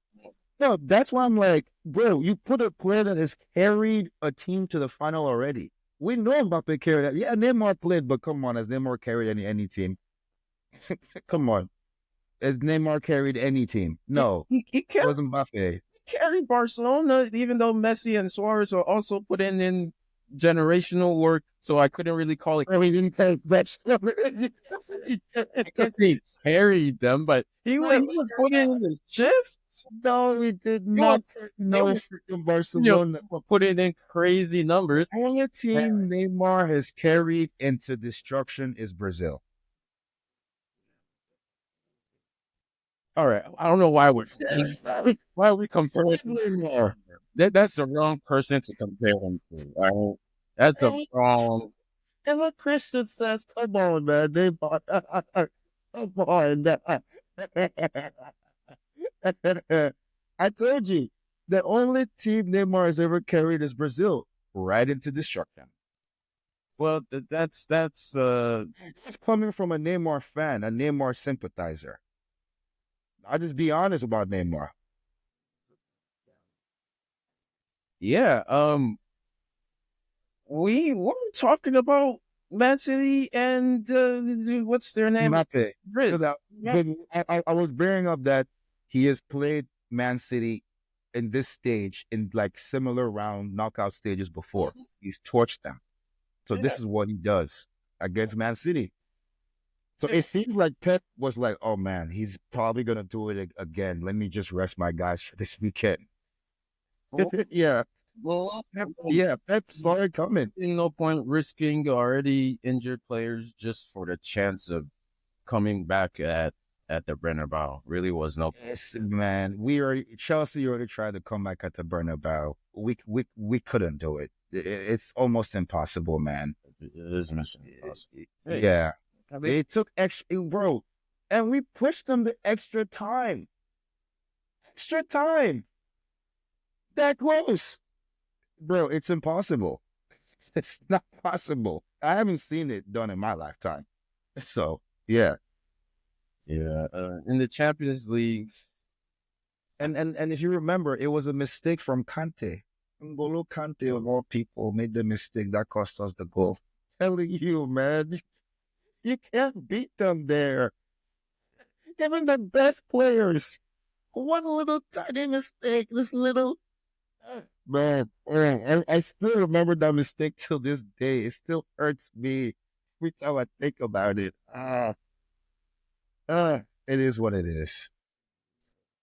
no, that's why I'm like, bro, you put a player that has carried a team to the final already. We know Mbappe carried that. Yeah, Neymar played, but come on, has Neymar carried any team? Come on. Has Neymar carried any team? No. He It wasn't Mbappe. carried Barcelona, even though Messi and Suarez are also putting in generational work, so I couldn't really call it. We didn't take that. He carried them, but he was putting in the shift. No, we did not. No, freaking Barcelona. Putting in crazy numbers. The only team Neymar has carried into destruction is Brazil. All right, I don't know why are we comparing Neymar. That's the wrong person to compare him to. All right? That's a wrong. And what Christian says, come on, man, Neymar. Come on. I told you, The only team Neymar has ever carried is Brazil right into destruction. Well, that's It's coming from a Neymar fan, a Neymar sympathizer. I'll just be honest about Neymar. yeah. We weren't talking about Man City and what's their name? Mbappe. Madrid. Because Yeah. I was bearing up that he has played Man City in this stage in like similar round knockout stages before. He's torched them. So Yeah. this is what he does against Man City. So it seems like Pep was like, oh man, he's probably going to do it again. Let me just rest my guys for this weekend. Well, Yeah. well, Yeah, Pep saw it coming. no point risking already injured players just for the chance of coming back at the Bernabeu. Really was no. Yes, man. Chelsea already tried to come back at the Bernabeu. We couldn't do it. It's almost impossible, man. It is mission impossible. Hey, Yeah, at least it took extra, bro, and we pushed them the extra time. Extra time. That close, bro. It's impossible. It's not possible. I haven't seen it done in my lifetime. So yeah, yeah. In the Champions League, and if you remember, it was a mistake from Kante. N'Golo Kante of all people made the mistake that cost us the goal. Telling you, man, you can't beat them there. Even the best players. One little tiny mistake, this little man. I still remember that mistake till this day. It still hurts me every time I think about it. It is what it is.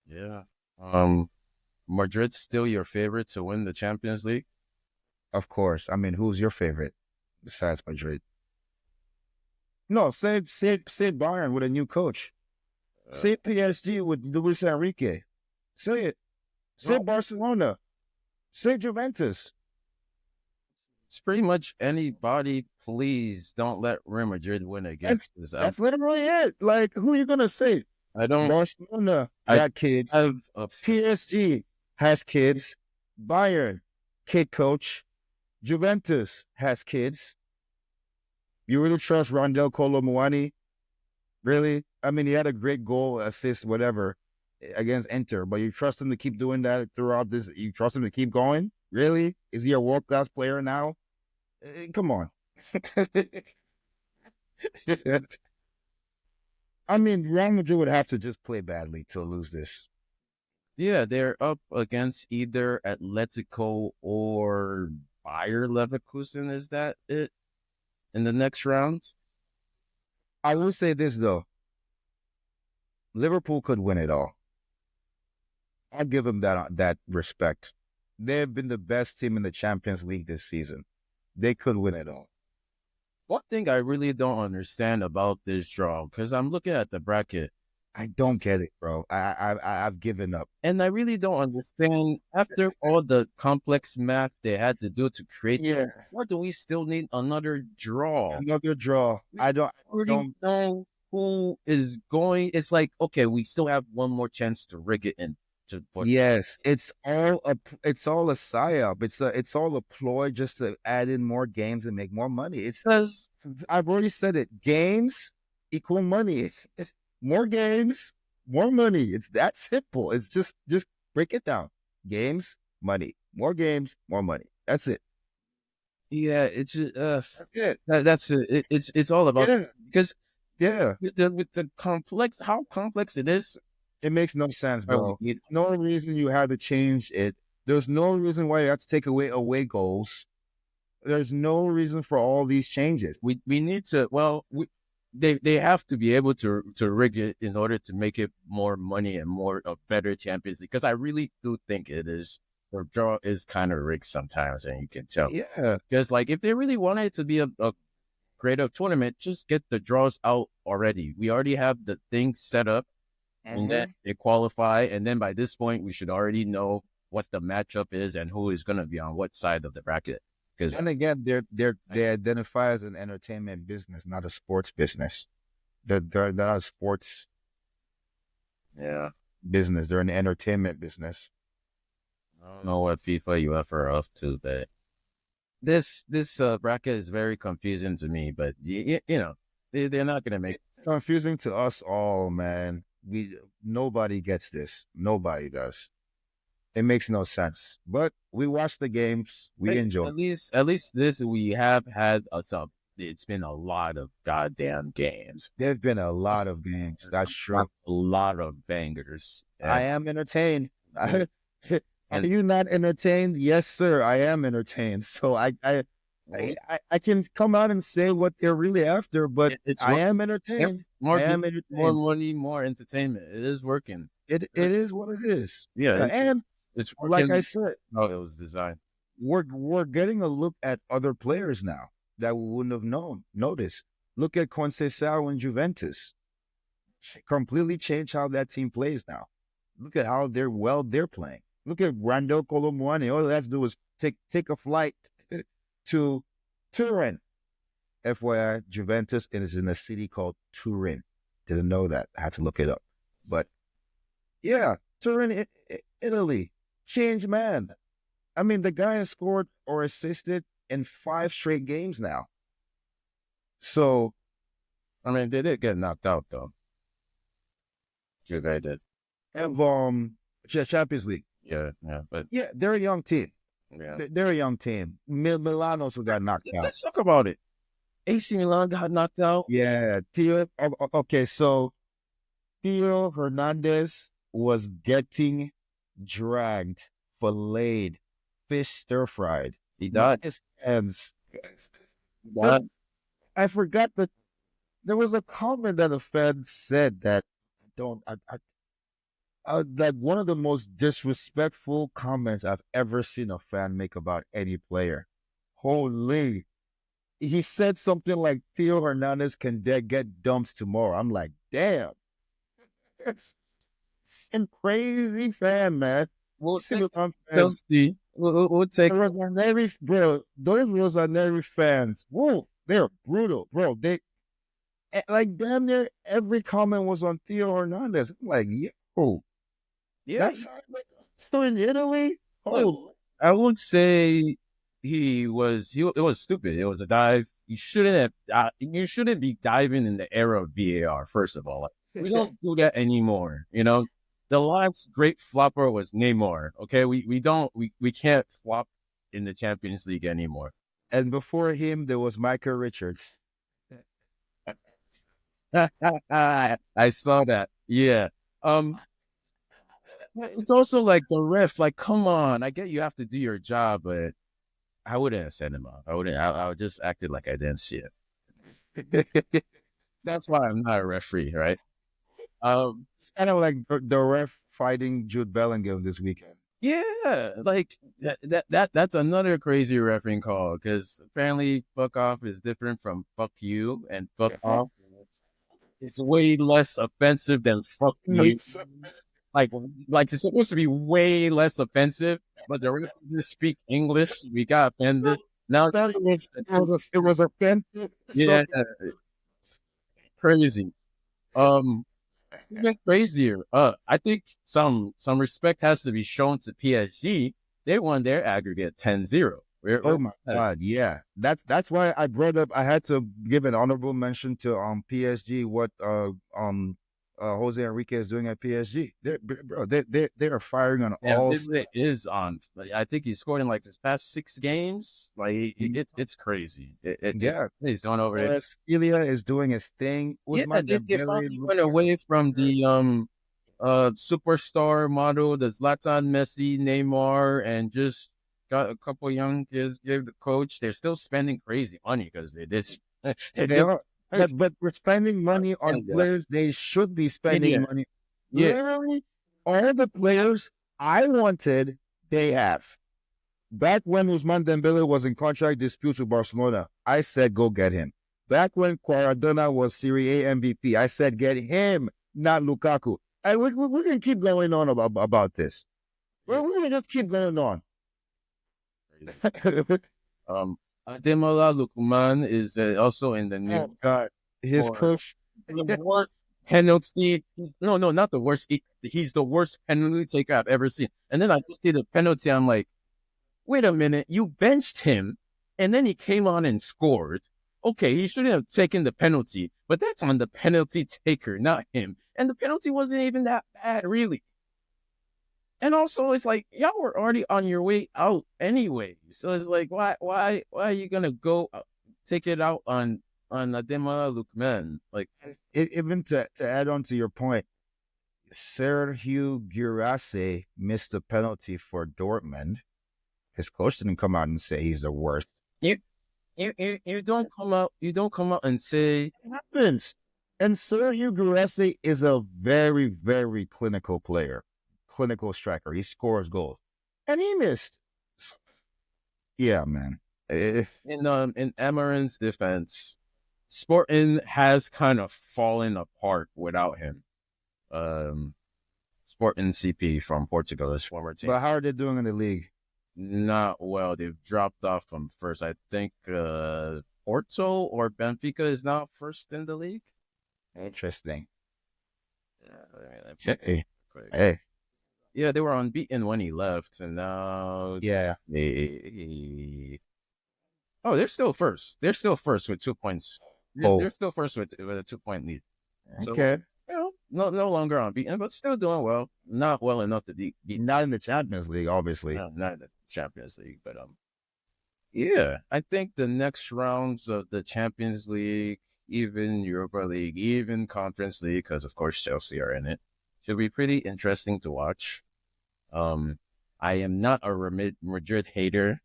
yeah. Madrid's still your favorite to win the Champions League? Of course. I mean, who's your favorite besides Madrid? No, say Bayern with a new coach. Say PSG with Luis Enrique. Say it. Say Well, Barcelona. Say Juventus. it's pretty much anybody. Please don't let Real Madrid win against this. That's literally it. Like, who are you gonna say? I don't. Barcelona I got kids. have a PSG has kids. Bayern, kid coach. Juventus has kids. You really trust Rondel Colomwani? Really? I mean, he had a great goal, assist, whatever, against Inter, but you trust him to keep doing that throughout this? You trust him to keep going? Really? Is he a world-class player now? Come on. I mean, Real Madrid would have to just play badly to lose this. Yeah, they're up against either Atletico or Bayer Leverkusen. Is that it in the next round? I will say this, though. Liverpool could win it all. I'll give them that respect. They've been the best team in the Champions League this season. They could win it all. One thing I really don't understand about this draw, because I'm looking at the bracket, I don't get it, bro. I've given up. and I really don't understand after all the complex math they had to do to create. Yeah, Why do we still need another draw? another draw. I Already don't. know who is going. It's like, okay, we still have one more chance to rig it in. Yes, it's all a psyop. It's all a ploy just to add in more games and make more money. Because I've already said it. Games equal money. It's more games, more money. It's that simple. It's just break it down. Games, money. More games, more money. That's it. yeah, it's That's it. that's it. It's all about Yeah. because Yeah. with the complex, how complex it is. It makes no sense, Bro, bro. No reason you had to change it. There's no reason why you have to take away goals. There's no reason for all these changes. we need to. Well, they have to be able to rig it in order to make it more money and more a better Champions League. Because I really do think it is. The draw is kind of rigged sometimes, and you can tell. Yeah. Because like if they really wanted it to be a greater tournament, just get the draws out already. We already have the thing set up. And then they qualify, and then by this point, we should already know what the matchup is and who is going to be on what side of the bracket. Because And again, they identify as an entertainment business, not a sports business. They're not a sports yeah, business. They're an entertainment business. I don't know what FIFA UEFA are up to, but this bracket is very confusing to me. But you know, they're not gonna make. Confusing to us all, man. Nobody gets this. Nobody does. It makes no sense. But we watch the games. We enjoy. At least this we have had some. It's been a lot of goddamn games. There've been a lot of games. That's true. A lot of bangers. I am entertained. Are And you not entertained? Yes, sir. I am entertained. So I can come out and say what they're really after, but it's I am entertained. more, I am entertained. more money, more entertainment. It is working. It is what it is. Yeah, and it's working. like I said, oh, it was designed. we're getting a look at other players now that we wouldn't have noticed. Look at Conceição and Juventus. Completely changed how that team plays now. Look at how they're playing. Look at Randall Colomwani. All they have to do is take a flight to Turin. FYI, Juventus is in a city called Turin. Didn't know that. I had to look it up. But yeah, Turin, Italy. Change man. I mean, the guy has scored or assisted in 5 straight games now. So, I mean, they did get knocked out though. Juve did. Have Champions League. Yeah, but yeah, they're a young team. Yeah, they're a young team. Milan also got knocked out. Let's talk about it. AC Milan got knocked out. Yeah, okay, so Theo Hernandez was getting dragged, filleted, fish stir-fried. He died. His hands. What? I forgot that there was a comment that a fan said that like one of the most disrespectful comments I've ever seen a fan make about any player. Holy. He said something like Theo Hernandez can get dumped tomorrow. I'm like, damn. It's a crazy fan, man. We'll take Chelsea. We'll take bro. Those Rosaneri fans. Whoa, they're brutal, bro. They like damn near every comment was on Theo Hernandez. I'm like, yo, yeah, that's how in Italy. Oh, I would say it was stupid. It was a dive. You shouldn't be diving in the era of VAR. First of all, like, we don't do that anymore. You know, the last great flopper was Neymar. Okay, we can't flop in the Champions League anymore. And before him, there was Michael Richards. I saw that. Yeah. It's also like the ref. Like, come on. I get you have to do your job, but I wouldn't have sent him out. I wouldn't. I would just acted like I didn't see it. That's why I'm not a referee, right? It's kind of like the ref fighting Jude Bellingham this weekend. Yeah, like that's another crazy refereeing call because apparently "fuck off" is different from "fuck you," and "fuck off" is way less offensive than "fuck you." Like it's supposed to be way less offensive, but the ref didn't speak English. We got offended. Now it was offensive. Yeah, crazy. Even crazier. I think some respect has to be shown to PSG. They won their aggregate 10-0. Oh my God, yeah. That's why I brought up. I had to give an honorable mention to PSG. What Jose Enrique is doing at PSG. They are firing on all. It is on. I think he scored in like his past 6 games. Like it's crazy. He's doing over it. Ilya is doing his thing. They finally went away from the superstar model, the Zlatan, Messi, Neymar, and just got a couple young kids. Gave the coach. They're still spending crazy money because they are. But we're spending money on players they should be spending money. Yeah. Literally, all the players I wanted, they have. Back when Ousmane Dembele was in contract disputes with Barcelona, I said go get him. Back when Quaradona was Serie A MVP, I said get him, not Lukaku. And we can keep going on about this. We're going to just keep going on. Ademola Lookman is also in the new. Oh God, his coach. The penalty. No, not the worst. He's the worst penalty taker I've ever seen. And then I just see the penalty. I'm like, wait a minute, you benched him, and then he came on and scored. Okay, he shouldn't have taken the penalty, but that's on the penalty taker, not him. And the penalty wasn't even that bad, really. And also, it's like y'all were already on your way out anyway. So it's like, why are you gonna go take it out on Adema Lukman? Like, Even to add on to your point, Sergio Girassi missed a penalty for Dortmund. His coach didn't come out and say he's the worst. you don't come out and say It happens. And Sergio Girassi is a very, very clinical player, clinical striker. He scores goals. And he missed. Yeah, man. in Amarin's defense, Sporting has kind of fallen apart without him. Sporting CP from Portugal, his former team. But how are they doing in the league? Not well. They've dropped off from first. I think Porto or Benfica is now first in the league. Interesting. Yeah, Hey. Yeah, they were unbeaten when he left, and now Yeah. they're still first. They're still first with 2 points. They're still first with a 2 point lead. Okay. So, no longer unbeaten, but still doing well. Not well enough to beat. Not in the Champions League, obviously. No, not in the Champions League, but yeah, I think the next rounds of the Champions League, even Europa League, even Conference League, because of course Chelsea are in it, should be pretty interesting to watch. I am not a Madrid hater.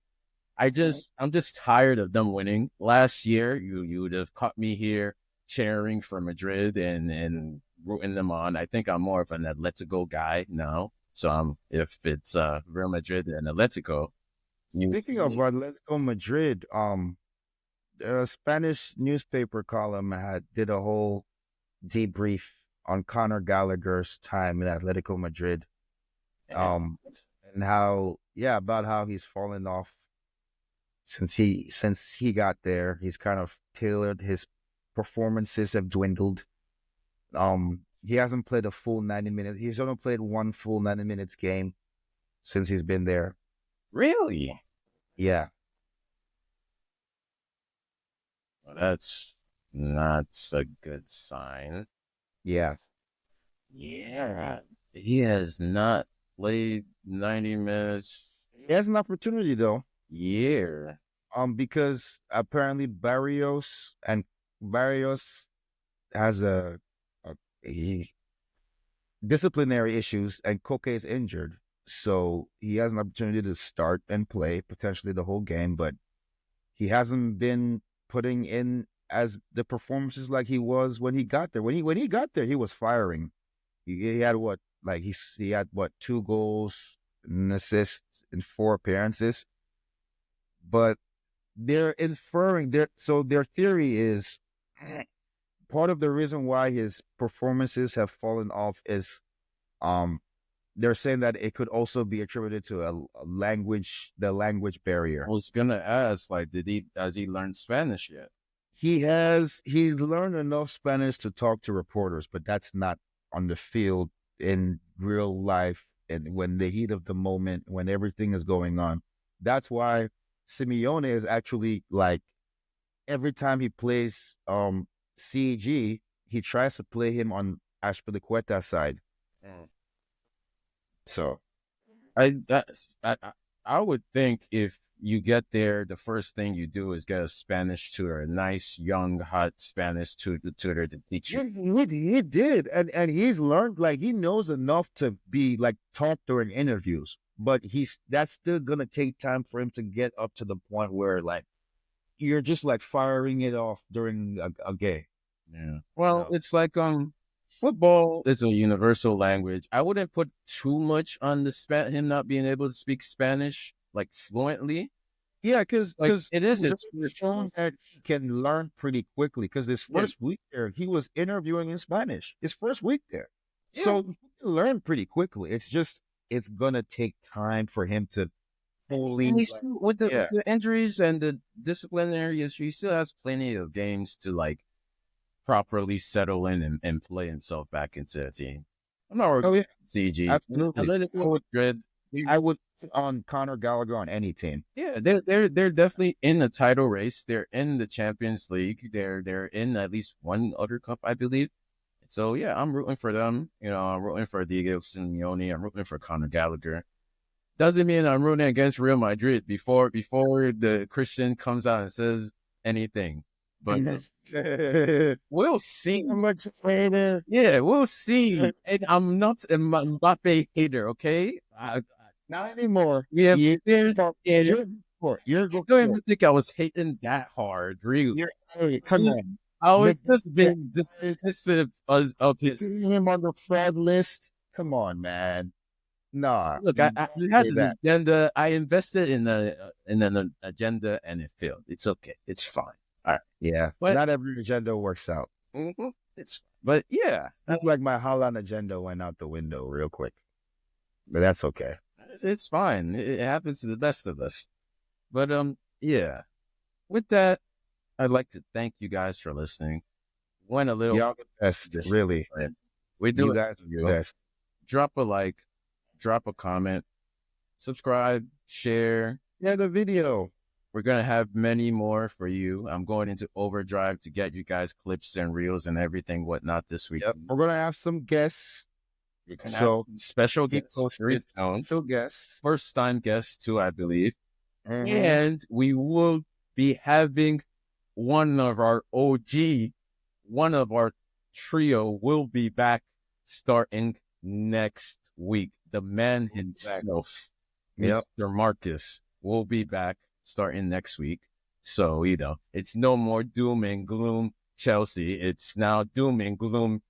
I'm just tired of them winning. Last year, you would have caught me here cheering for Madrid and rooting them on. I think I'm more of an Atletico guy now. So if it's Real Madrid and Atletico. Speaking of Atletico Madrid, a Spanish newspaper column did a whole debrief on Conor Gallagher's time in Atletico Madrid, and about how he's fallen off since he got there. He's kind of tailored. His performances have dwindled. He hasn't played a full 90 minutes. He's only played one full 90 minutes game since he's been there. Really? Yeah. Well, that's not a good sign. Yeah. Yeah. He has not played 90 minutes. He has an opportunity though. Yeah. Because apparently Barrios has a disciplinary issues, and Koke is injured, so he has an opportunity to start and play potentially the whole game, but he hasn't been putting in as the performances like he was when he got there. When he got there, he was firing. He had he had 2 goals, an assist in 4 appearances, but they're inferring their theory is part of the reason why his performances have fallen off is they're saying that it could also be attributed to the language barrier. I was gonna ask, has he learned Spanish yet? He's learned enough Spanish to talk to reporters, but that's not on the field in real life and when the heat of the moment, when everything is going on. That's why Simeone is actually every time he plays CG, he tries to play him on Ashpilicueta's side. So I would think if you get there, the first thing you do is get a Spanish tutor, a nice, young, hot Spanish tutor to teach you. He did. And he's learned, he knows enough to be, taught during interviews. But that's still going to take time for him to get up to the point where, you're just, firing it off during a game. Yeah. Well, it's like, football is a universal language. I wouldn't put too much on him not being able to speak Spanish fluently. Yeah, because it is shown that he can learn pretty quickly. Because his first week there, he was interviewing in Spanish. His first week there, so he can learn pretty quickly. It's just it's gonna take time for him to fully. With the injuries and the disciplinary issue, he still has plenty of games to properly settle in and play himself back into the team. I'm not worried Oh yeah, CG. absolutely. Atletico Madrid, I would put on Conor Gallagher on any team. yeah, they're definitely in the title race. They're in the Champions League. They're in at least one other cup, I believe. So yeah, I'm rooting for them. You know, I'm rooting for Diego Simeone. I'm rooting for Conor Gallagher. Doesn't mean I'm rooting against Real Madrid before the Christian comes out and says anything. But we'll see. much later. Yeah, we'll see. And I'm not a Mbappe hater, okay? Not anymore. Yeah, You're yeah, You're I don't even think I was hating that hard, really. come Just- on. I was Nick- just being dismissive of his. Putting him on the fraud list. Come on, man. Nah. Look, I had say an that. agenda. I invested in an agenda, and it failed. It's okay. It's fine. All right. Yeah. But- Not every agenda works out. It's but yeah, That's like my Holland agenda went out the window real quick. But that's okay. it's fine. It happens to the best of us. But yeah. With that, I'd like to thank you guys for listening. Went a little. Y'all the best, This- really. We do You it. guys are the best. Drop a like, drop a comment, subscribe, share. Yeah, the video. We're going to have many more for you. I'm going into overdrive to get you guys clips and reels and everything, whatnot this week. Yep. We're gonna have some guests. We're gonna So- have special guests, very Some soon. special guests. First time guests too, I believe. Mhm. And we will be having one of our OG, one of our trio will be back starting next week. The man himself, Yep. Mr. Marcus, will be back starting next week. So, you know, it's no more doom and gloom Chelsea. It's now doom and gloom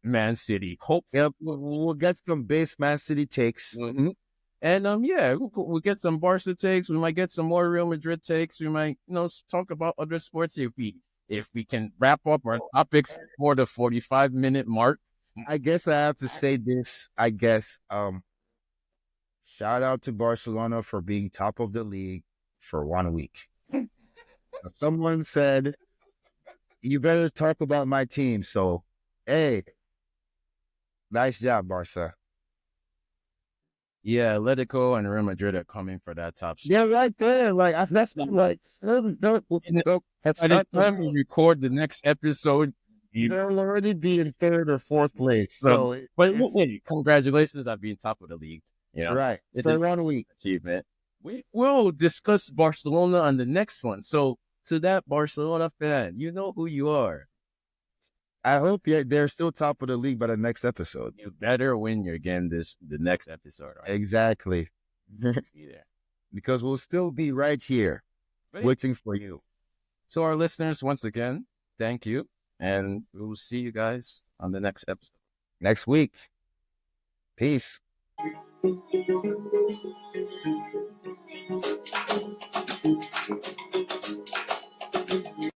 Man City. Hope. Yep. We'll get some base Man City takes. Mhm. And yeah, we'll get some Barca takes. We might get some more Real Madrid takes. We might, talk about other sports if we can wrap up our topics before the 45-minute mark. I guess I have to say this. Shout out to Barcelona for being top of the league for 1 week. Someone said, you better talk about my team. So, hey, nice job, Barca. Yeah, Atletico and Real Madrid are coming for that top spot. Yeah, right there. That's not like, By the time we record the next episode, they'll already be in third or fourth place. but hey, congratulations on being top of the league. Right. It's For a 1 week. achievement. We will discuss Barcelona on the next one. So to that Barcelona fan, you know who you are. I hope they're still top of the league by the next episode. You better win your game the next episode. Right? Exactly. Be there. Because we'll still be right here But waiting for you. to our listeners, once again, thank you. And we will see you guys on the next episode. Next week. Peace. Thank you.